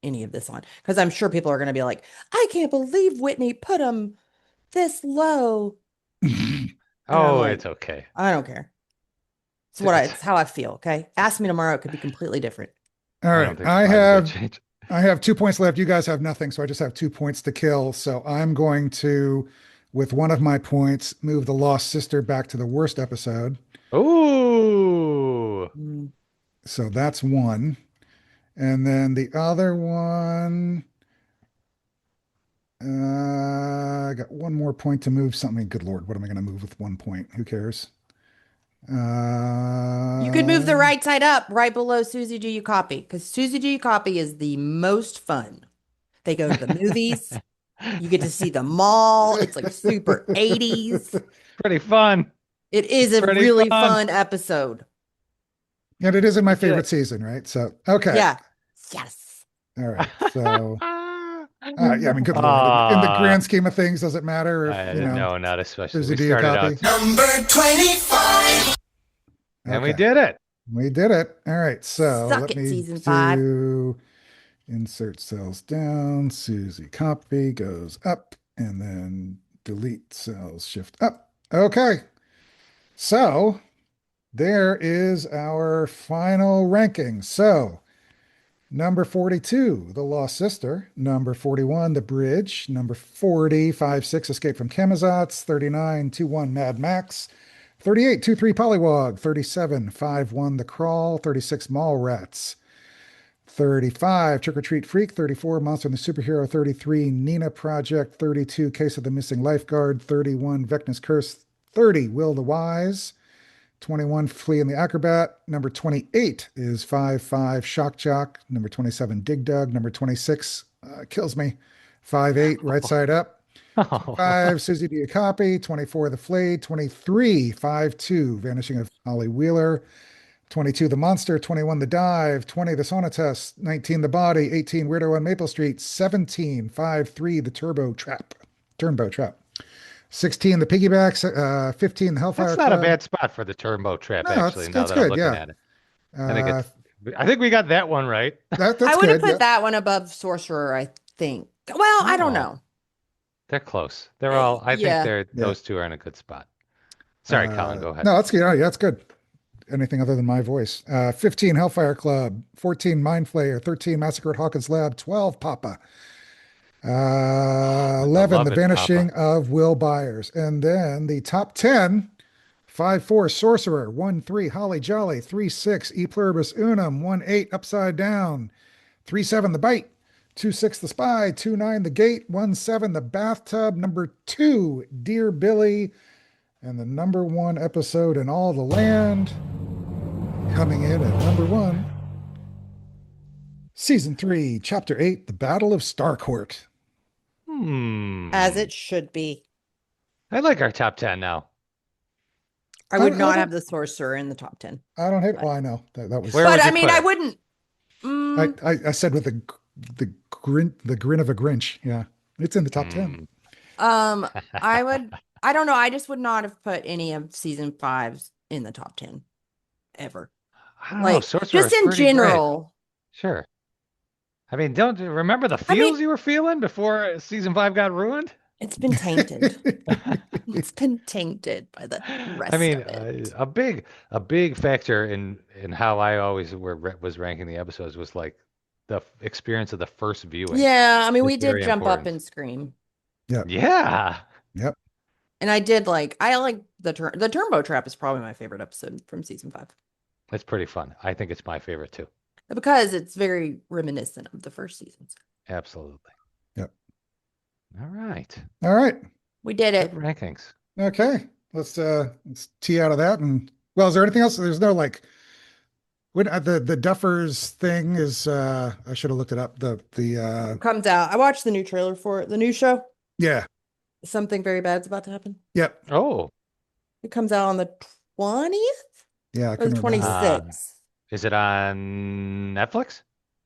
any of this on. Because I'm sure people are gonna be like, I can't believe Whitney put him this low. And I'm Oh, like, it's okay. I don't care. It's It's- it's how I feel. Okay. Ask me tomorrow, it could be completely different. All I right. don't think mine's gonna change. I have 2 points left. You guys have nothing, so I just have 2 points to kill. So I'm going to, with one of my points, move the Lost Sister back to the worst episode. Ooh. Mm. So that's one. And then the other one, I got one more point to move something. Good Lord, what am I going to move with 1 point? Who cares? You could move the right side up right below Susie Do You Copy? Because Susie Do You Copy is the most fun. They go to the movies. You get to see the mall. It's like super 80s. Pretty fun. It is a Pretty really fun. fun episode. And it is in my Let's do favorite it. season, right? So, okay. Yeah. Yes. All right. So Yeah, I mean, good Lord. In the grand scheme of things, does it matter if, No, not especially. there's We a D started copy? out Number 25. and we Okay. did it. We did it. All right. So Suck let it, me season 5. do insert cells down. Susie copy goes up and then delete cells shift up. Okay. So there is our final ranking. So number 42, The Lost Sister. Number 41, The Bridge. Number 40, 5-6, Escape from Camazotz. 39, 2-1, Mad Max. 38, 2-3, Pollywog. 37, 5-1, The Crawl. 36, Mallrats. 35, Trick or Treat Freak. 34, Monster and the Superhero. 33, Nina Project. 32, Case of the Missing Lifeguard. 31, Vecna's Curse. 30, Will the Wise. 21, Flea and the Acrobat. Number 28 is 5-5, Shock Jock. Number 27, Dig Dug. Number 26, kills me, 5-8, Right Side Up. 5, Susie D. A Copy. 24, The Flayed. 23, 5-2, Vanishing of Holly Wheeler. 22, The Monster. 21, The Dive. 20, The Sauna Test. 19, The Body. 18, Weirdo on Maple Street. 17, 5-3, The Turbo Trap. 16, The Piggybacks. 15, The Hellfire That's not Club. a bad spot for the turbo trap, No, actually, now it's that I'm good, looking yeah. at it. I think Uh, I think we got that one right. that's I would have good. put Yeah. that one above Sorcerer, I think. Well, I don't Oh. know. They're close. They're all, I think Yeah. those two are in a good spot. Sorry, Colin, go ahead. No, that's good. Oh, yeah, that's good. Anything other than my voice. 15, Hellfire Club. 14, Mind Flayer. 13, Massacre at Hawkins Lab. 12, Papa. 11, love The it, Vanishing Papa. of Will Byers. And then the top 10, 5-4, Sorcerer. 1-3, Holly Jolly. 3-6, E Pluribus Unum. 1-8, Upside Down. 3-7, The Bite. 2-6, The Spy. 2-9, The Gate. 1-7, The Bathtub. Number 2, Dear Billy. And the number 1 episode in all the land, coming in at number 1, Season 3, Chapter 8, The Battle of Starcourt. As it should be. I like our top 10 now. I would I not don't- have the Sorcerer in the top 10. I don't hate. Well, I know that was. Where But would I you mean, put I it? wouldn't. I said with the grin of a Grinch. Yeah, it's in the top 10. I would. I don't know. I just would not have put any of season 5's in the top 10 ever. I don't know. Like Sorcerer's just in pretty great. general. Sure. I mean, don't you remember the I mean- feels you were feeling before season 5 got ruined? It's been tainted. It's been tainted by the rest I mean, of it. a big factor in how I always was ranking the episodes was like the experience of the first viewing. Yeah, I mean, It's we did very jump up important. and scream. Yeah. Yep. And I like the Turbo Trap is probably my favorite episode from season 5 It's pretty fun. I think it's my favorite too. because it's very reminiscent of the first seasons. Absolutely. Yep. All right. All right. We did Good it. rankings. Okay. Let's tee out of that. And well, is there anything else? There's no like when the Duffers thing is. I should have looked it up. The Comes out. I watched the new trailer for it. The new show. yeah. Something very bad's about to happen. Yep. Oh, It comes out on the 20th Yeah. I or the couldn't remember. 26th. is it on Netflix?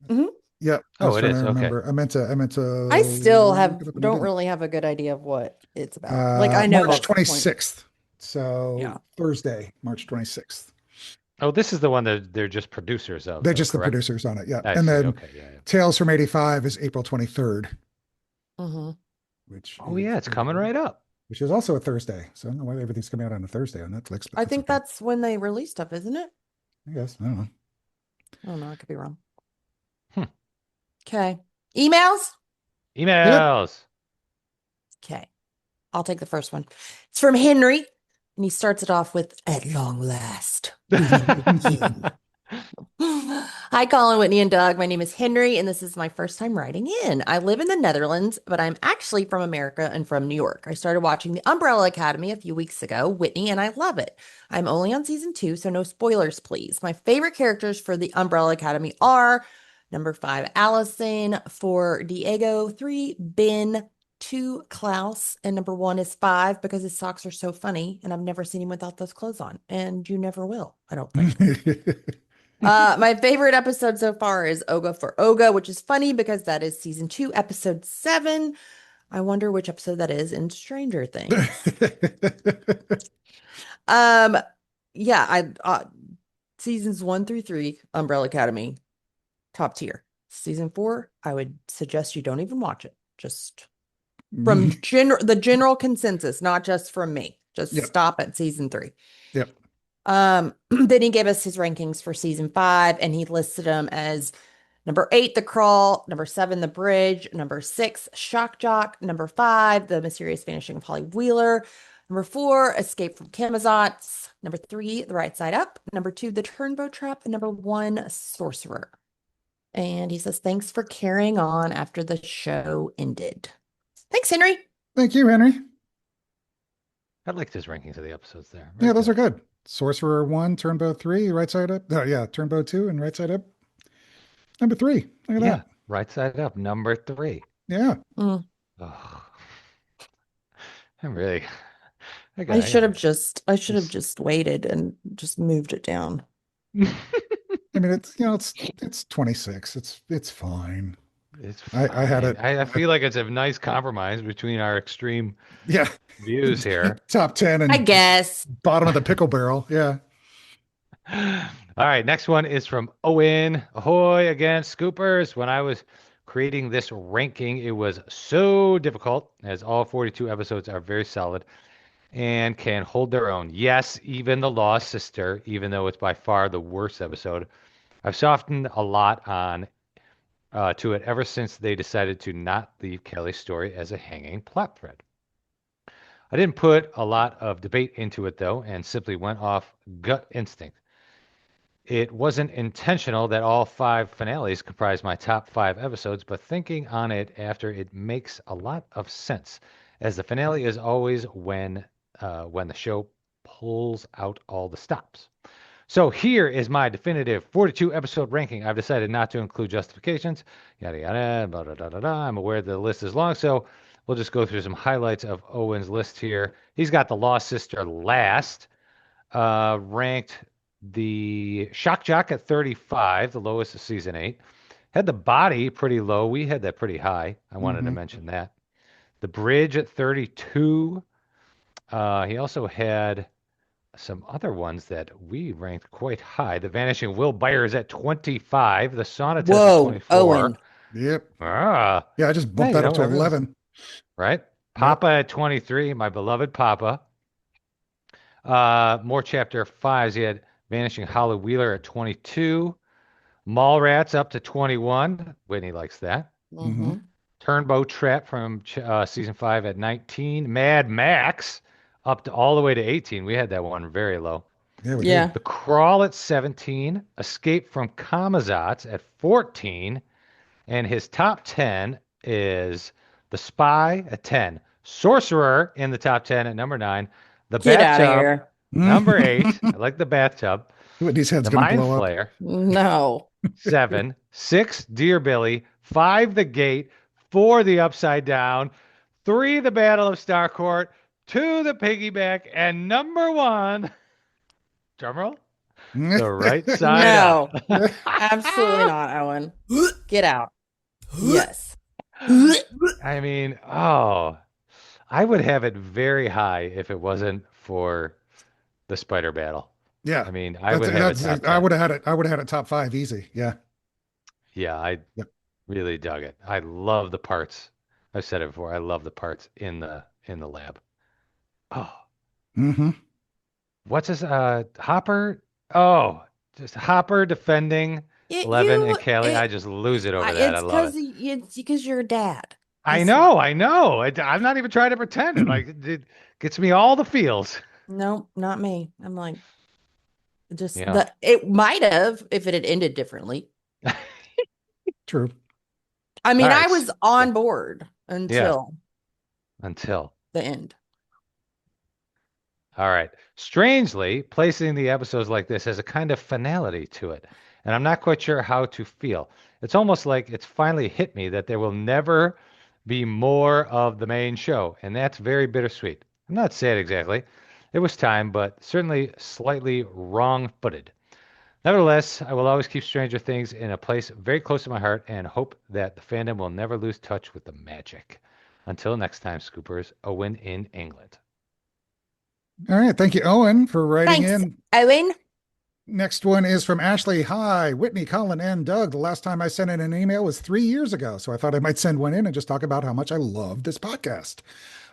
Yep. Oh, I was it trying is. to Okay. remember. I meant to. I still look have it up and I don't didn't. really have a good idea of what it's about. Like I know March that's the point. 26th. So Yeah. Thursday, March 26th. Oh, this is the one that they're just producers of. They're though, just the correct? producers on it. Yeah. I And see. then Okay. Yeah. Tales from 85 is April 23rd, Mhm. which Oh, is, yeah. It's coming right up. which is also a Thursday. So I don't know why everything's coming out on a Thursday on Netflix. But I think okay. that's when they release stuff, isn't it? I guess. I don't know. I don't know. I could be wrong. Hmm. Okay. Emails? Emails. Okay. I'll take the first one. It's from Henry. And he starts it off with, at long last. Hi, Colin, Whitney, and Doug. My name is Henry, and this is my first time writing in. I live in the Netherlands, but I'm actually from America and from New York. I started watching The Umbrella Academy a few weeks ago, Whitney, and I love it. I'm only on season 2, so no spoilers, please. My favorite characters for The Umbrella Academy are number 5, Allison, 4, Diego, 3, Ben, 2, Klaus, and number 1 is 5 because his socks are so funny, and I've never seen him without those clothes on, and you never will, I don't think. My favorite episode so far is Oga for Oga, which is funny because that is season 2, episode 7. I wonder which episode that is in Stranger Things. Um, yeah, seasons 1 through 3, Umbrella Academy, top tier. Season 4, I would suggest you don't even watch it. Just from the general consensus, not just from me. Just Yep. stop at season 3. Yep. Then he gave us his rankings for season 5, and he listed them as number 8, The Crawl, number 7, The Bridge, number 6, Shock Jock, number 5, The Mysterious Vanishing of Holly Wheeler, number 4, Escape from Camazotz, number 3, The Right Side Up, number 2, The Turnbow Trap, and number 1, Sorcerer. And he says, thanks for carrying on after the show ended. Thanks, Henry. Thank you, Henry. I liked his rankings of the episodes there. Yeah, those are good. Sorcerer 1, Turnbow 3, Right Side Up. Oh, yeah, Turnbow 2 and Right Side Up. Number 3. Look at that. Right Side Up, number 3. Yeah. Oh, I'm really. I should have just waited and just moved it down. I mean, it's 26. It's fine. It's fine. I had it. I feel like it's a nice compromise between our extreme Yeah. views here. Top 10 and I guess. bottom of the pickle barrel. Yeah. All right, next one is from Owen. Ahoy again, Scoopers. When I was creating this ranking, it was so difficult as all 42 episodes are very solid and can hold their own. Yes, even The Lost Sister, even though it's by far the worst episode. I've softened a lot on to it ever since they decided to not leave Kelly's story as a hanging plot thread. I didn't put a lot of debate into it, though, and simply went off gut instinct. It wasn't intentional that all 5 finales comprise my top 5 episodes, but thinking on it after, it makes a lot of sense, as the finale is always when the show pulls out all the stops. So here is my definitive 42 episode ranking. I've decided not to include justifications, yada yada, blah, blah, blah, blah, blah. I'm aware the list is long, so we'll just go through some highlights of Owen's list here. He's got The Lost Sister last, ranked the Shock Jock at 35, the lowest of season 8. Had The Body pretty low. We had that pretty high. I wanted to mention that. The Bridge at 32. He also had some other ones that we ranked quite high. The Vanishing of Will Byers at 25. The Sauna Test at 24. Owen. Yep. Yeah, I just bumped that up to 11. Right? Papa at 23, my beloved Papa. More chapter 5s. He had Vanishing Holly Wheeler at 22. Mallrats up to 21. Whitney likes that. Mm-hmm. Turnbow Trap from season 5 at 19. Mad Max up to all the way to 18. We had that one very low. Yeah, we Yeah. did. The Crawl at 17. Escape from Camazotz at 14. And his top 10 is The Spy at 10. Sorcerer in the top 10 at number 9. The Get out of Bathtub, here. number 8. I like the Bathtub. Whitney's head's The going to Mind blow up. Flayer, No. 7. 6, Dear Billy. 5, The Gate. 4, The Upside Down. 3, The Battle of Starcourt. 2, The Piggyback. And number 1, drumroll, The Right Side Up. No. Absolutely not, Owen. Get out. Yes. I mean, I would have it very high if it wasn't for the spider battle. Yeah. I mean, I would have it top I 10. would have had it. I would have had it top 5 easy. Yeah. Yeah, I Yep. really dug it. I love the parts. I've said it before. I love the parts in the lab. Oh, Mm-hmm. what's his Hopper? Oh, just Hopper defending Levin and Kelly. I just lose it over that. I love it. It's because you're a dad. I know. I'm not even trying to pretend. It gets me all the feels. No, not me. I'm like, just Yeah. it might have if it had ended differently. True. I mean, All right. I was on board until Until. the end. All right. Strangely, placing the episodes like this has a kind of finality to it, and I'm not quite sure how to feel. It's almost like it's finally hit me that there will never be more of the main show, and that's very bittersweet. I'm not sad exactly. It was time, but certainly slightly wrong-footed. Nevertheless, I will always keep Stranger Things in a place very close to my heart and hope that the fandom will never lose touch with the magic. Until next time, Scoopers, Owen in England. All right. Thank you, Owen, for writing Thanks, in. Owen. Next one is from Ashley. Hi, Whitney, Collin, and Doug. The last time I sent in an email was 3 years ago, so I thought I might send one in and just talk about how much I love this podcast.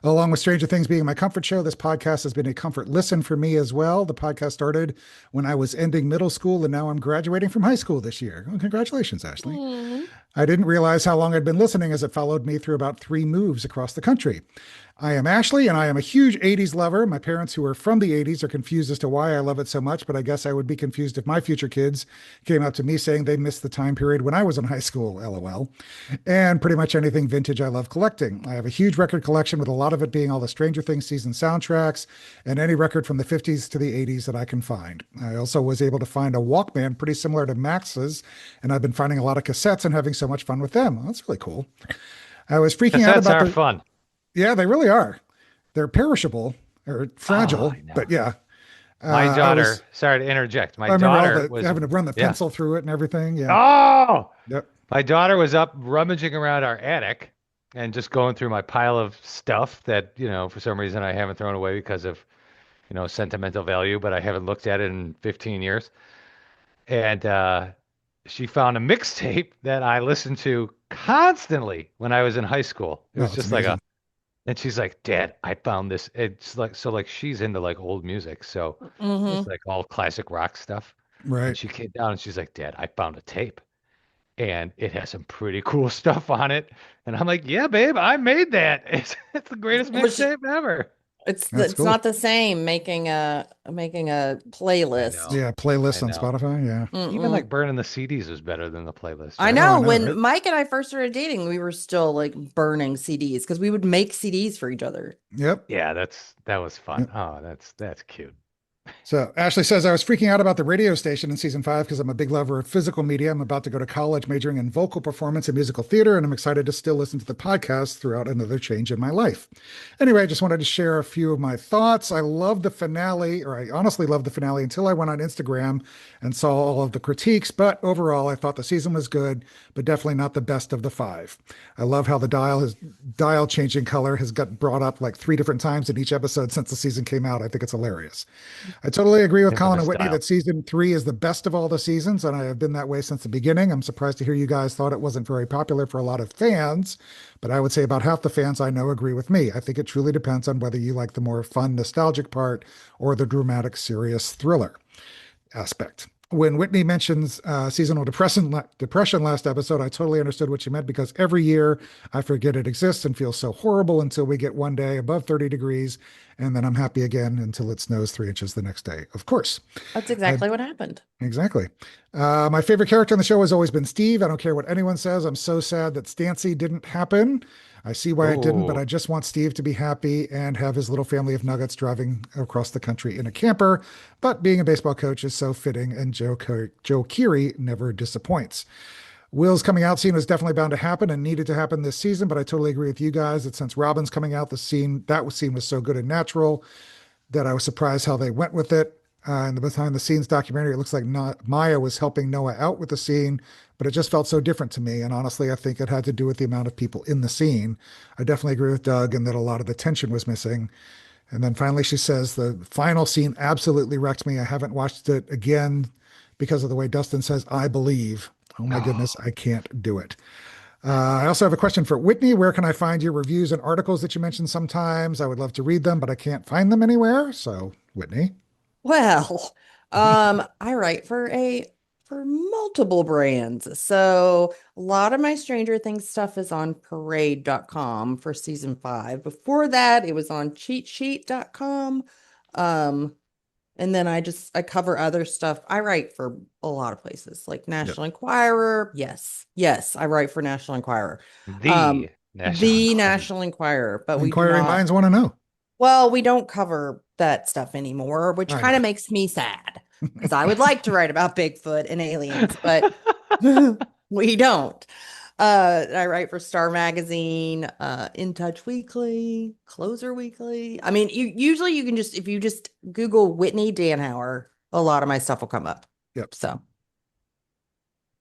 Along with Stranger Things being my comfort show, this podcast has been a comfort listen for me as well. The podcast started when I was ending middle school, and now I'm graduating from high school this year. Well, congratulations, Ashley. I didn't realize how long I'd been listening as it followed me through about 3 moves across the country. I am Ashley, and I am a huge 80s lover. My parents, who are from the 80s, are confused as to why I love it so much, but I guess I would be confused if my future kids came up to me saying they missed the time period when I was in high school, LOL. And pretty much anything vintage I love collecting. I have a huge record collection, with a lot of it being all the Stranger Things season soundtracks and any record from the 50s to the 80s that I can find. I also was able to find a Walkman pretty similar to Max's, and I've been finding a lot of cassettes and having so much fun with them. Well, that's really cool. I was freaking out Cassettes about are the fun. Yeah, they really are. They're perishable or fragile, I know. but yeah. My daughter, sorry to interject. I remember daughter all the, was having to run the pencil through it and everything. Yeah. Oh, Yep. my daughter was up rummaging around our attic and just going through my pile of stuff that, for some reason I haven't thrown away because of, sentimental value, but I haven't looked at it in 15 years. And she found a mixtape that I listened to constantly when I was in high school. It was Oh, it's just like amazing. and she's like, Dad, I found this. It's like, so like she's into like old music. So it's like all classic rock stuff. And Right. she came down and she's like, Dad, I found a tape and it has some pretty cool stuff on it. And I'm like, yeah, babe, I made that. It's the greatest mixtape ever. It's That's it's cool. not the same making a playlist. know. Yeah, playlists I on know. Spotify. Yeah. Even Mm-mm. like burning the CDs is better than the playlist. I Right? know, I know, when right? Mike and I first started dating, we were still like burning CDs because we would make CDs for each other. Yep. Yeah, that was fun. Yep. Oh, that's cute. So Ashley says, I was freaking out about the radio station in season 5 because I'm a big lover of physical media. I'm about to go to college majoring in vocal performance and musical theater, and I'm excited to still listen to the podcast throughout another change in my life. Anyway, I just wanted to share a few of my thoughts. I love the finale, or I honestly loved the finale until I went on Instagram and saw all of the critiques. But overall, I thought the season was good, but definitely not the best of the 5. I love how the dial changing color has got brought up like 3 different times in each episode since the season came out. I think it's hilarious. I totally agree with Collin and Infamous Whitney style. that season 3 is the best of all the seasons, and I have been that way since the beginning. I'm surprised to hear you guys thought it wasn't very popular for a lot of fans, but I would say about half the fans I know agree with me. I think it truly depends on whether you like the more fun, nostalgic part or the dramatic, serious thriller aspect. When Whitney mentions seasonal depression last episode, I totally understood what she meant, because every year I forget it exists and feel so horrible until we get one day above 30 degrees, and then I'm happy again until it snows 3 inches the next day. Of course. That's exactly what happened. Exactly. My favorite character in the show has always been Steve. I don't care what anyone says. I'm so sad that Stancy didn't happen. I see why it didn't, but I just want Steve to be happy and have his little family of nuggets driving across the country in a camper. But being a baseball coach is so fitting, and Joe Keery never disappoints. Will's coming out scene was definitely bound to happen and needed to happen this season, but I totally agree with you guys that since Robin's coming out, that scene was so good and natural that I was surprised how they went with it. In the behind the scenes documentary, it looks like Maya was helping Noah out with the scene, but it just felt so different to me. And honestly, I think it had to do with the amount of people in the scene. I definitely agree with Doug in that a lot of the tension was missing. And then finally, she says the final scene absolutely wrecked me. I haven't watched it again because of the way Dustin says, I believe. Oh my goodness, I can't do it. I also have a question for Whitney. Where can I find your reviews and articles that you mention sometimes? I would love to read them, but I can't find them anywhere. So, Whitney. Well, I write for multiple brands. So a lot of my Stranger Things stuff is on parade.com for season 5. Before that, it was on cheatsheet.com. And then I cover other stuff. I write for a lot of places like National Enquirer. Yes. Yes, I write for National Enquirer. The National Enquirer, but we do Inquiring not. minds want to know. Well, we don't cover that stuff anymore, which I kind of know. makes me sad because I would like to write about Bigfoot and aliens, but we don't. I write for Star Magazine, In Touch Weekly, Closer Weekly. I mean, you can just, if you just Google Whitney Danhauer, a lot of my stuff will come up. Yep. So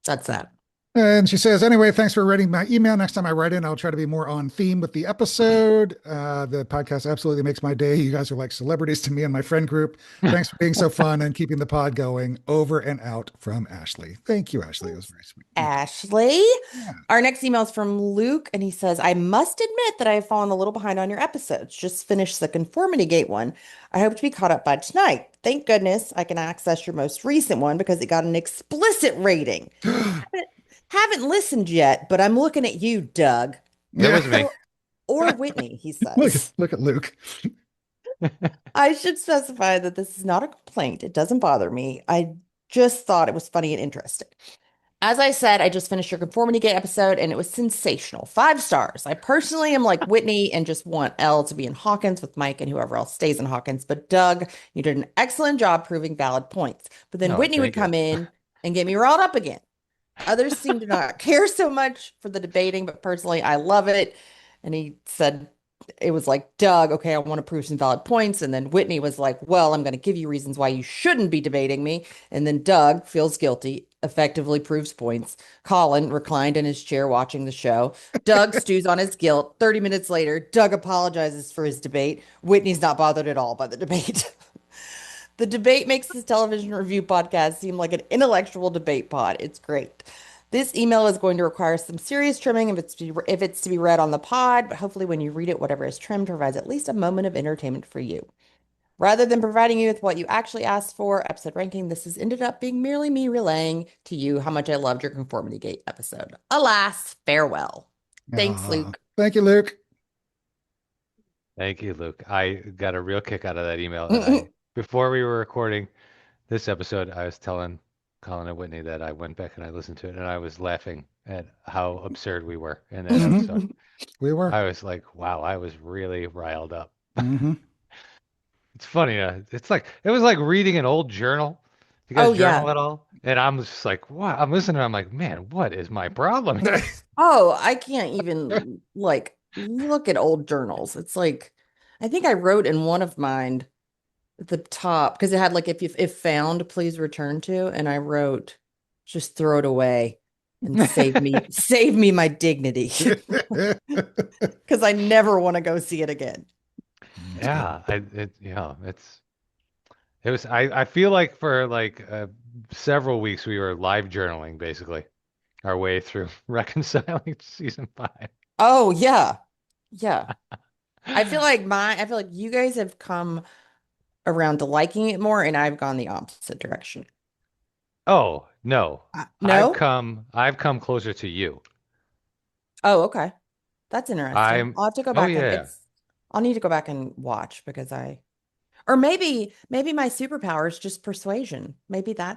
that's that. And she says, anyway, thanks for reading my email. Next time I write in, I'll try to be more on theme with the episode. The podcast absolutely makes my day. You guys are like celebrities to me and my friend group. Thanks for being so fun and keeping the pod going. Over and out from Ashley. Thank you, Ashley. It was very sweet. Ashley. Yeah. Our next email is from Luke, and he says, I must admit that I have fallen a little behind on your episodes. Just finished the Conformity Gate one. I hope to be caught up by tonight. Thank goodness I can access your most recent one because it got an explicit rating. Haven't listened yet, but I'm looking at you, Doug. It was me. Or Whitney, he Look, says. look at Luke. I should specify that this is not a complaint. It doesn't bother me. I just thought it was funny and interesting. As I said, I just finished your Conformity Gate episode and it was sensational. 5 stars. I personally am like Whitney and just want Elle to be in Hawkins with Mike and whoever else stays in Hawkins. But Doug, you did an excellent job proving valid points. But then Oh, Whitney would thank you. come in and get me riled up again. Others seem to not care so much for the debating, but personally, I love it. And he said, it was like, Doug, okay, I want to prove some valid points. And then Whitney was like, well, I'm going to give you reasons why you shouldn't be debating me. And then Doug feels guilty, effectively proves points. Collin reclined in his chair watching the show. Doug stews on his guilt. 30 minutes later, Doug apologizes for his debate. Whitney's not bothered at all by the debate. The debate makes this television review podcast seem like an intellectual debate pod. It's great. This email is going to require some serious trimming if it's to be read on the pod, but hopefully when you read it, whatever is trimmed provides at least a moment of entertainment for you. Rather than providing you with what you actually asked for, episode ranking, this has ended up being merely me relaying to you how much I loved your Conformity Gate episode. Alas, farewell. Thanks, Aw. Luke. Thank you, Luke. Thank you, Luke. I got a real kick out of that email. And before we were recording this episode, I was telling Collin and Whitney that I went back and I listened to it, and I was laughing at how absurd we were in that episode. We were. I was like, wow, I was really riled up. Mhm. It's funny. It's like it was like reading an old journal. You guys Oh, yeah. journal at all? And I'm just like, wow. I'm listening. I'm like, man, what is my problem? Oh, I can't even like look at old journals. It's like I think I wrote in one of mine at the top because it had like if found, please return to, and I wrote just throw it away and save me my dignity because I never want to go see it again. Yeah, it was. I feel like for like several weeks we were live journaling basically our way through reconciling season 5. Oh yeah. Yeah. I feel like you guys have come around to liking it more and I've gone the opposite direction. Oh no, No? I've come closer to you. Oh, okay. That's interesting. I'll have to go Oh back yeah, I'll need to go back and watch because or maybe my superpower is just persuasion. Maybe I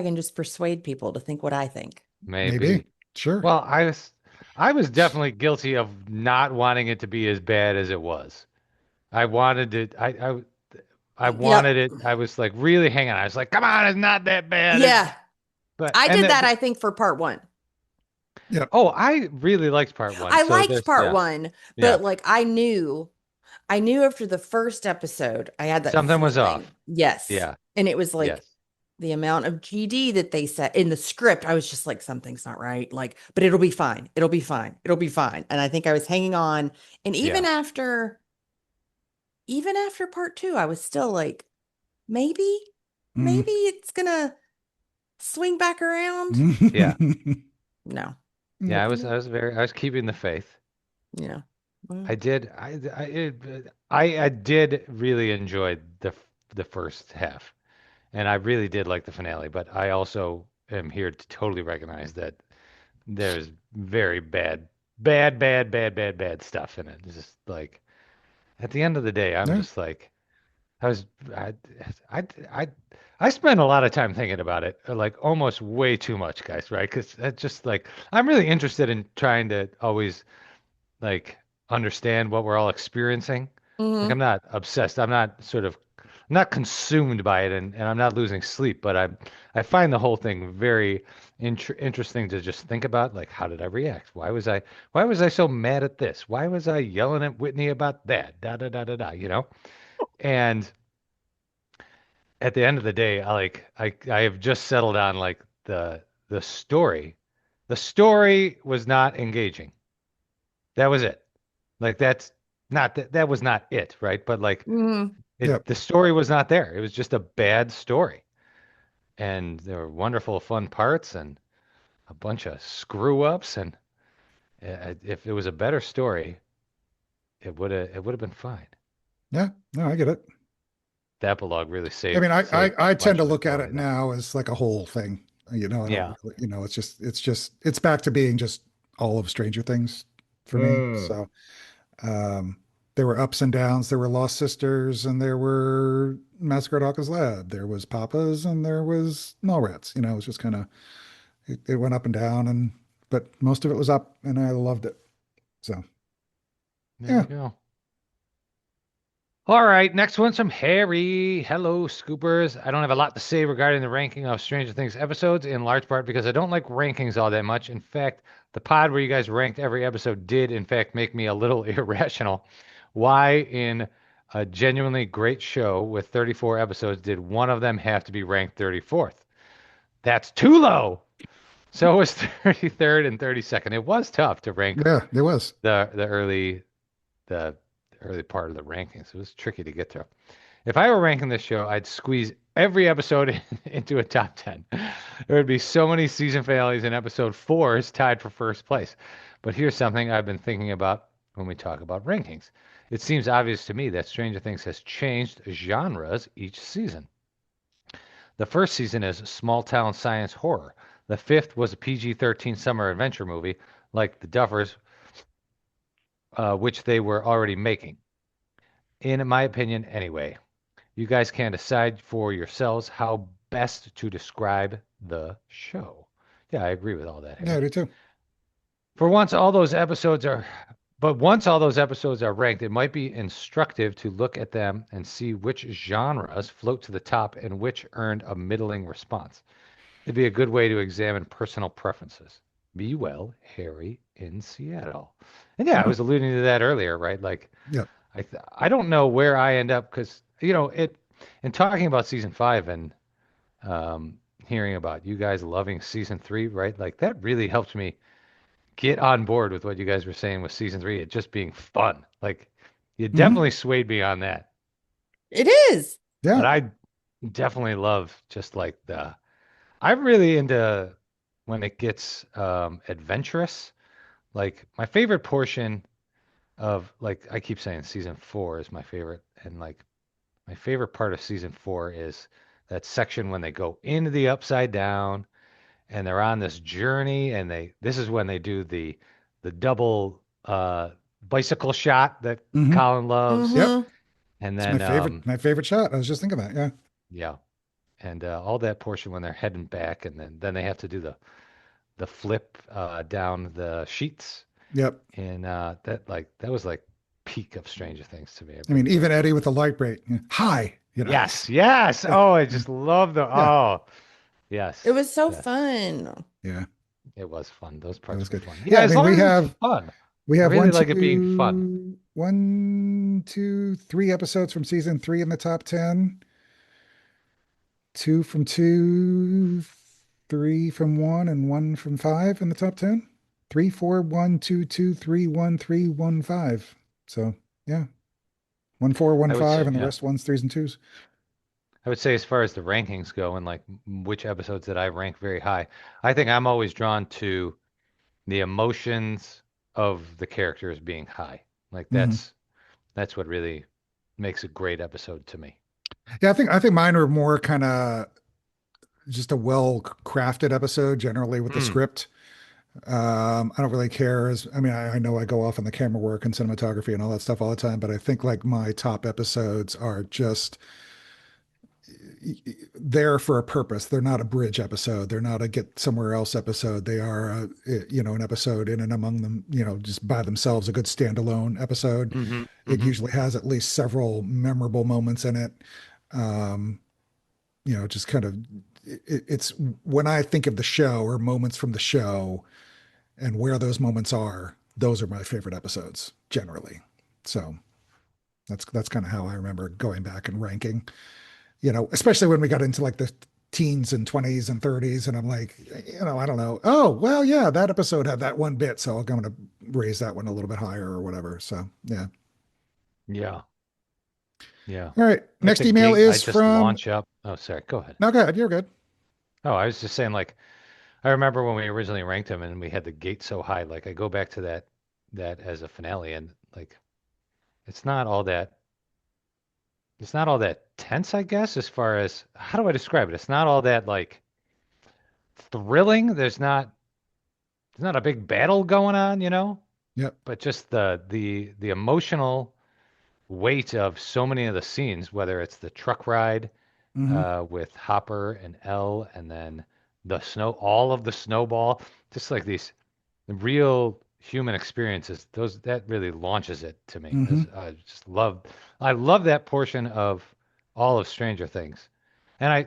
can just persuade people to think what I think. Maybe. Sure. Well, I was definitely guilty of not wanting it to be as bad as it was. I wanted it. I wanted it. I was like really hanging on. I was like, come on, it's not that bad. Yeah. But I did that, I think, for part 1. Oh, I really liked part 1. I So liked part yeah. 1, Yeah. but like I knew after the first episode, I had that Something was feeling. off. Yes. Yeah. And it was like Yes. the amount of GD that they said in the script, I was just like, something's not right. Like, but it'll be fine. It'll be fine. It'll be fine. And I think I was hanging on. And even after part 2, I was still like, maybe it's gonna swing back around. Yeah. No. Yeah, I was keeping the faith. Yeah. Well, I did. I did really enjoy the first half, and I really did like the finale. But I also am here to totally recognize that there's very bad stuff in it. It's just like at the end of the day, I'm Yeah. just like I was I spend a lot of time thinking about it, like almost way too much, guys, right? Because it's just like I'm really interested in trying to always like understand what we're all experiencing. Like mhm. I'm not obsessed. I'm not consumed by it, and I'm not losing sleep. But I find the whole thing very interesting to just think about. Like, how did I react? Why was I so mad at this? Why was I yelling at Whitney about that? Da da da da da. You know, and at the end of the day, I have just settled on like the story. The story was not engaging. That was it. Like that was not it, right? But like Mhm. Yep. the story was not there. It was just a bad story. And there were wonderful fun parts and a bunch of screw ups and if it was a better story, it would have been fine. Yeah. No, I get it. The epilogue really I mean, saved I a tend bunch to of the look at story it though. now as like a whole thing. I don't Yeah. really, it's back to being just all of Stranger Things for me. So, um, there were ups and downs. There were Lost Sisters, and there were Massacre at Hawkins Lab. There was Papa's, and there was Mallrats. It was just kind of it went up and down, and but most of it was up, and I loved it. So There yeah, you go. All right, next one's from Harry. Hello, Scoopers. I don't have a lot to say regarding the ranking of Stranger Things episodes, in large part because I don't like rankings all that much. In fact, the pod where you guys ranked every episode did, in fact, make me a little irrational. Why, in a genuinely great show with 34 episodes, did one of them have to be ranked 34th? That's too low. So was 33rd and 32nd. It was tough to rank yeah, there was. the early the early part of the rankings. It was tricky to get through. If I were ranking this show, I'd squeeze every episode into a top 10. There would be so many season finales, and episode 4 is tied for first place. But here's something I've been thinking about when we talk about rankings. It seems obvious to me that Stranger Things has changed genres each season. The first season is small town science horror. The fifth was a PG-13 summer adventure movie, like The Duffers, which they were already making. In my opinion, anyway. You guys can decide for yourselves how best to describe the show. Yeah, I agree with all that, Yeah, I Harry. do too. For once all those episodes are But once all those episodes are ranked, it might be instructive to look at them and see which genres float to the top and which earned a middling response. It'd be a good way to examine personal preferences. Be well, Harry in Seattle. And yeah, I Oh, was alluding to that earlier, right? Like yeah. I don't know where I end up because it in talking about season 5 and um, hearing about you guys loving season 3, right? Like that really helped me get on board with what you guys were saying with season 3, it just being fun. Like you Hmm. definitely swayed me on that, It is. but Yeah. I definitely love just like I'm really into when it gets adventurous. Like my favorite portion of like I keep saying season 4 is my favorite, and like my favorite part of season 4 is that section when they go into the upside down and they're on this journey, and this is when they do the double bicycle shot that Hmm. Colin loves, Yep. Mm-hmm. and It's then my favorite shot. I was just thinking that. Yeah. yeah, and all that portion when they're heading back, and then they have to do the flip down the sheets, Yep. and that was like peak of Stranger Things to me. I I mean, really even liked it. Eddie with the light break. Hi. Yes, yes. Yeah. Oh, I just love the Yeah. It yes, was so yes. Yeah. Yeah. It was fun. Those That was parts were good. fun. Yeah. Yeah, I as mean, long as it's fun. we I have really like it being fun. one, two, three episodes from season 3 in the top 10, two from 2, 3 from 1, and 1 from 5 in the top 10. 3, 4, 1, 2, 2, 3, 1, 3, 1, 5. So yeah, 1, 4, 1, I would 5, say, and the yeah. rest ones, threes, and twos. I would say as far as the rankings go and like which episodes that I rank very high, I think I'm always drawn to the emotions of the characters being high. Like Hmm. that's what really makes a great episode to me. Yeah, I think mine are more kind of just a well crafted episode generally with the Mm, script. I don't really care as I mean, I know I go off on the camera work and cinematography and all that stuff all the time, but I think like my top episodes are just there for a purpose. They're not a bridge episode. They're not a get somewhere else episode. They are an episode in and among them, just by themselves, a good standalone episode. hmm It hmm usually has at least several memorable moments in it. Um, just kind of it's when I think of the show or moments from the show and where those moments are, those are my favorite episodes generally. So that's kind of how I remember going back and ranking. especially when we got into like the teens and 20s and 30s. And I'm like, I don't know. Oh, well, yeah, that episode had that one bit. So I'm going to raise that one a little bit higher or whatever. So, yeah. Yeah. Yeah. All right. Like Next the email gate, I is just from, launch up. Oh, sorry. Go ahead. no, go ahead. You're good. Oh, I was just saying, like, I remember when we originally ranked him and we had the gate so high. Like, I go back to that as a finale, and like, it's not all that it's not all that tense, I guess, as far as how do I describe it? It's not all that like thrilling. There's not a big battle going on, Yep. but just the emotional weight of so many of the scenes, whether it's the truck ride Hmm. with Hopper and Elle, and then all of the snowball, just like these real human experiences. Those that really launches it to me. Hmm. I love that portion of all of Stranger Things, and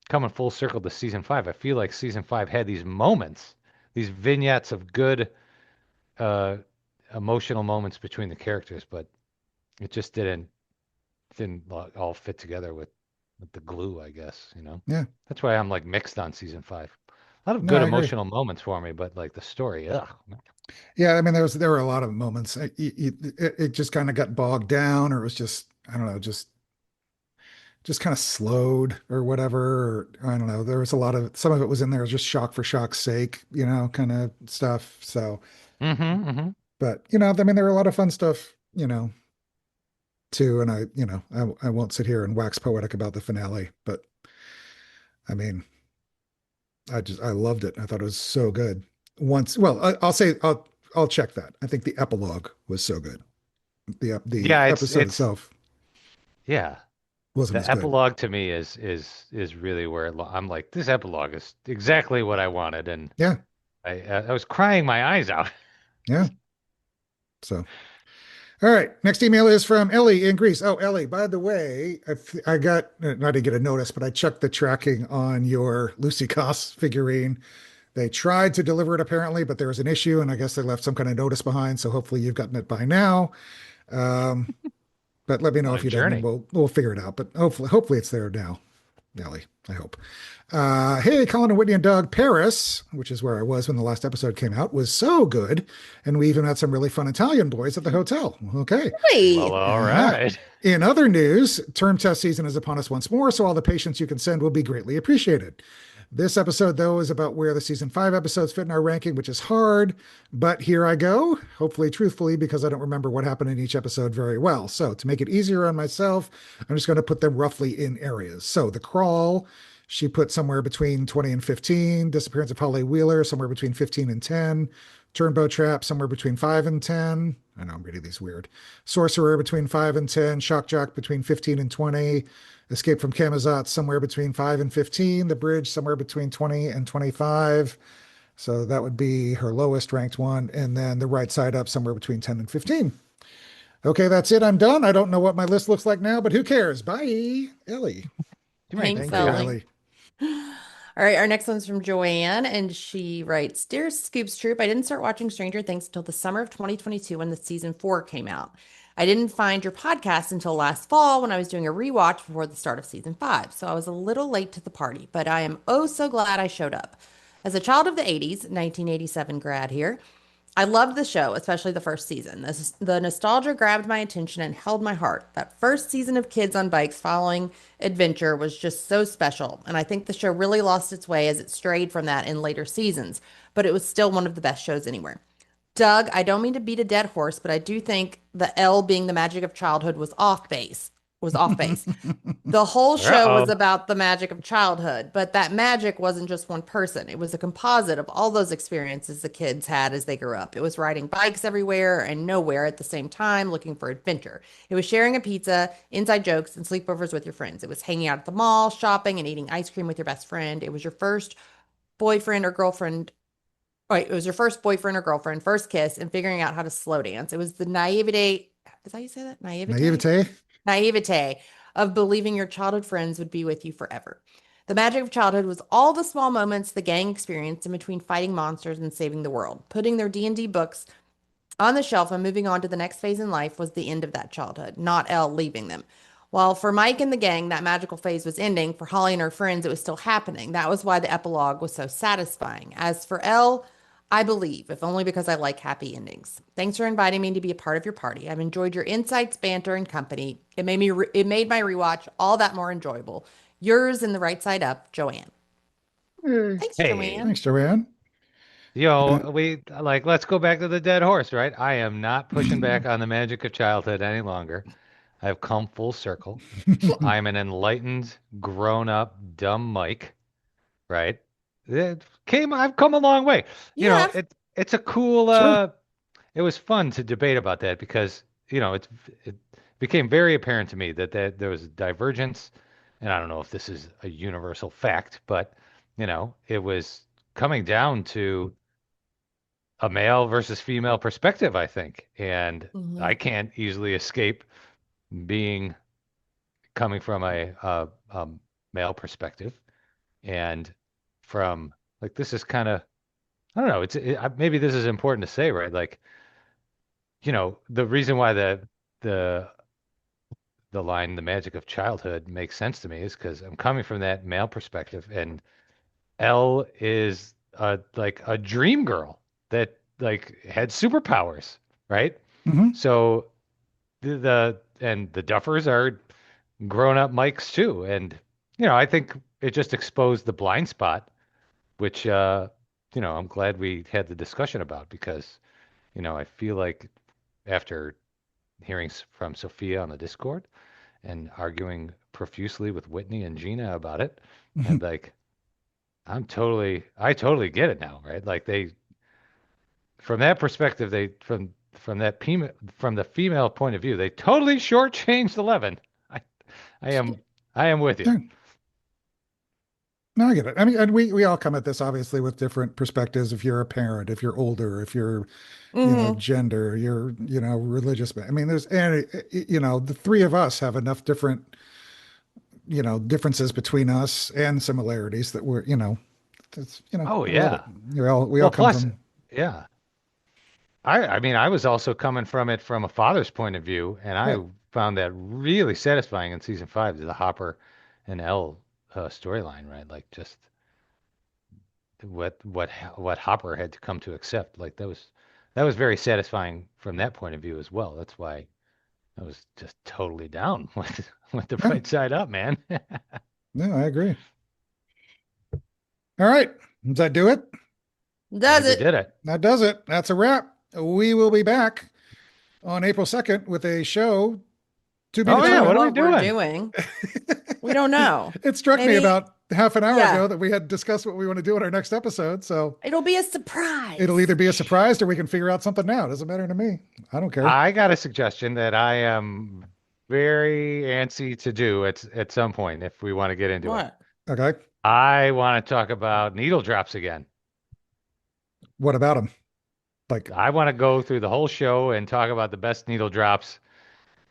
coming full circle to season five, I feel like season five had these moments, these vignettes of good uh, emotional moments between the characters, but it just didn't all fit together with the glue, I guess. Yeah. That's why I'm like mixed on season five. A lot of No, good I agree. emotional moments for me, but like the story, ugh. Yeah. I mean, there were a lot of moments. It just kind of got bogged down, or it was just, I don't know, just kind of slowed or whatever. Or, I don't know. There was some of it was in there just shock for shock's sake, kind of stuff. So, Mm-hmm, mm-hmm. but, I mean, there were a lot of fun stuff, too. And I won't sit here and wax poetic about the finale, but I mean, I loved it. I thought it was so good. Well, I'll say, I'll check that. I think the epilogue was so good. The Yeah, episode it's itself yeah. wasn't as The good. epilogue to me is really where I'm like, this epilogue is exactly what I wanted, and Yeah. I was crying my eyes out. Yeah. So. All right. Next email is from Ellie in Greece. Oh, Ellie, by the way, I got, not to get a notice, but I checked the tracking on your Lucy Koss figurine. They tried to deliver it apparently, but there was an issue, and I guess they left some kind of notice behind. So hopefully you've gotten it by now. Um, but let me know On if a you didn't, and journey. we'll figure it out. But hopefully it's there now, Ellie. I hope. Hey, Collin and Whitney and Doug. Paris, which is where I was when the last episode came out, was so good. And we even had some really fun Italian boys at the hotel. Okay. Well, Hey, all Uh-huh. right. In other news, term test season is upon us once more, so all the patience you can send will be greatly appreciated. This episode, though, is about where the season 5 episodes fit in our ranking, which is hard. But here I go, hopefully truthfully, because I don't remember what happened in each episode very well. So to make it easier on myself, I'm just going to put them roughly in areas. So the crawl, she put somewhere between 20 and 15. Disappearance of Holly Wheeler, somewhere between 15 and 10. Turnbow Trap, somewhere between 5 and 10. I know I'm reading these weird. Sorcerer, between 5 and 10. Shock Jock, between 15 and 20. Escape from Camazotz, somewhere between 5 and 15. The Bridge, somewhere between 20 and 25. So that would be her lowest ranked one. And then the Rightside Up, somewhere between 10 and 15. Okay, that's it. I'm done. I don't know what my list looks like now, but who cares? Bye, Ellie. thanks, Thank you, Ellie. Ellie. All right, our next one's from Joanne, and she writes, Dear Scoops Troop, I didn't start watching Stranger Things until the summer of 2022 when the season 4 came out. I didn't find your podcast until last fall when I was doing a rewatch before the start of season 5, so I was a little late to the party, but I am oh so glad I showed up. As a child of the 80s, 1987 grad here, I loved the show, especially the first season. The nostalgia grabbed my attention and held my heart. That first season of kids on bikes following adventure was just so special, and I think the show really lost its way as it strayed from that in later seasons, but it was still one of the best shows anywhere. Doug, I don't mean to beat a dead horse, but I do think the L being the magic of childhood was off base. Was off base. The whole show was Uh-oh. about the magic of childhood, but that magic wasn't just one person. It was a composite of all those experiences the kids had as they grew up. It was riding bikes everywhere and nowhere at the same time, looking for adventure. It was sharing a pizza, inside jokes, and sleepovers with your friends. It was hanging out at the mall, shopping, and eating ice cream with your best friend. It was your first boyfriend or girlfriend. Right, it was your first boyfriend or girlfriend, first kiss, and figuring out how to slow dance. It was the naivete. Is that how you say that? Naivete? Naivete. Naivete of believing your childhood friends would be with you forever. The magic of childhood was all the small moments the gang experienced in between fighting monsters and saving the world. Putting their D&D books on the shelf and moving on to the next phase in life was the end of that childhood, not Elle leaving them. While for Mike and the gang, that magical phase was ending, for Holly and her friends, it was still happening. That was why the epilogue was so satisfying. As for Elle, I believe, if only because I like happy endings. Thanks for inviting me to be a part of your party. I've enjoyed your insights, banter, and company. It made my rewatch all that more enjoyable. Yours in the right side up, Joanne. Hey, Thanks, Hey. Joanne. thanks, Joanne. We like, let's go back to the dead horse, right? I am not pushing back on the magic of childhood any longer. I've come full circle. I'm an enlightened, grown-up, dumb Mike, right? I've come a long way. You have. It's a cool Sure. it was fun to debate about that because, it became very apparent to me that there was a divergence, and I don't know if this is a universal fact, but it was coming down to a male versus female perspective, I think. And Mhm. I can't easily escape being coming from a male perspective and from like this is kind of I don't know, maybe this is important to say, right? Like, the reason why the the line "the magic of childhood" makes sense to me is because I'm coming from that male perspective, and Elle is like a dream girl that like had superpowers, right? Hmm. So and the Duffers are grown up Mikes too, and I think it just exposed the blind spot, which I'm glad we had the discussion about because I feel like after hearing from Sophia on the Discord and arguing profusely with Whitney and Gina about it, Hmm. and like I totally get it now, right? Like from that perspective, from from the female point of view, they totally shortchanged 11. I I am I am with you. Yeah. No, I get it. I mean, and we all come at this obviously with different perspectives. If you're a parent, if you're older, if you're, Mhm. gender, you're, religious. I mean, the three of us have enough different, differences between us and similarities that Oh I love it. yeah. We all Well, come plus, from, yeah. I mean, I was also coming from it from a father's point of view, and yeah. I found that really satisfying in season 5, the Hopper and Elle storyline, right? Like just what Hopper had to come to accept. Like that was very satisfying from that point of view as well. That's why I was just totally down with the Yeah, right side up, man. yeah, I agree. All right. Does that do it? I Does think we it? did it. That does it. That's a wrap. We will be back on April 2nd with a show to be We Oh don't yeah, know what determined. are we what we're doing? doing. We don't know. It struck me Maybe, about half an hour yeah, ago that we had discussed what we want to do in our next episode. So it'll be a it'll surprise. either be a surprise or we can figure out something now. Doesn't matter to me. I don't care. I got a suggestion that I am very antsy to do at some point if we want to get into it. What? Okay. I want to talk about needle drops again. What about them? Like, I want to go through the whole show and talk about the best needle drops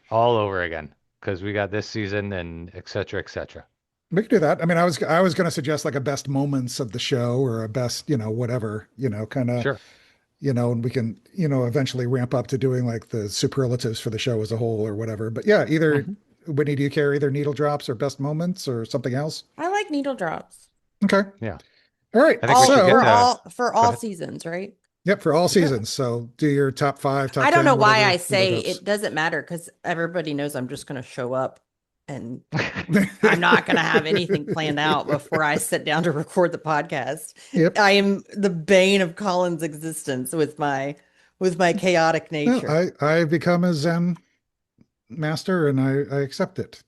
all over again because we got this season and et cetera, et cetera. we could do that. I mean, I was going to suggest like a best moments of the show or a best, whatever, kind of, Sure. and we can, eventually ramp up to doing like the superlatives for the show as a whole or whatever. But yeah, either Mhm. Whitney, do you care either needle drops or best moments or something else? I like needle drops. Okay. Yeah. All right. I think we All should get So, for go all ahead. seasons, right? yep, for all Yeah. seasons. So do your top 5, top I don't know 10, why whatever I needle say drops. it doesn't matter because everybody knows I'm just going to show up and I'm not going to have anything planned out before I sit down to record the podcast. Yep. I am the bane of Colin's existence with my chaotic No, nature. I become a Zen master and I accept it.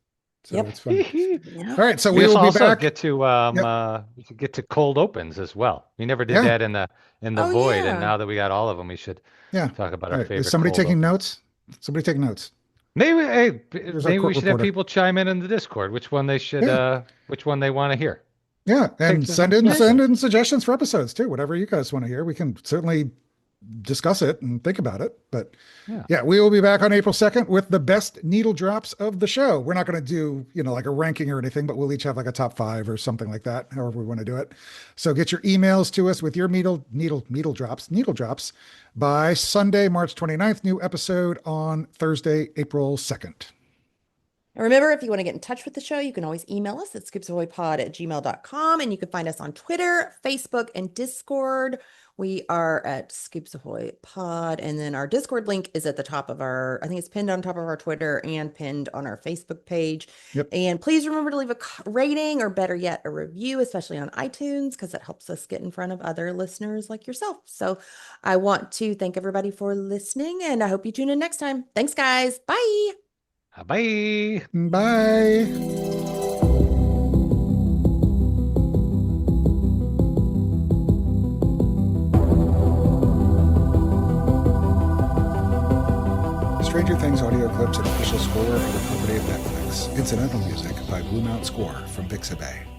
So Yep. it's fun. We Yep. All right. So we will also be also back. get to Yep. we should get to cold opens as well. We never did Yeah. that in the Oh void, and yeah. now that we got all of them, we should Yeah. talk about All our right. Is favorite somebody cold taking opens. notes? Somebody take notes. Here's our Maybe we court should have reporter. people chime in the Discord which one they should Yeah. which one they want to hear. Yeah. And Take send suggestions. in suggestions for episodes too. Whatever you guys want to hear. We can certainly discuss it and think about it. But Yeah. yeah, we will be back on April 2nd with the best needle drops of the show. We're not going to do, like a ranking or anything, but we'll each have like a top 5 or something like that, however we want to do it. So get your emails to us with your needle drops by Sunday, March 29th. New episode on Thursday, April 2nd. And remember, if you want to get in touch with the show, you can always email us at scoopsahoypod@gmail.com. And you can find us on Twitter, Facebook, and Discord. We are at Scoops Ahoy Pod. And then our Discord link is at the top of I think it's pinned on top of our Twitter and pinned on our Facebook page. Yep. And please remember to leave a rating, or better yet, a review, especially on iTunes, because it helps us get in front of other listeners like yourself. So I want to thank everybody for listening, and I hope you tune in next time. Thanks, guys. Bye. Bye. Bye. Stranger Things audio clips and official score are the property of Netflix. Incidental music by Blue Mount Score from Pixabay.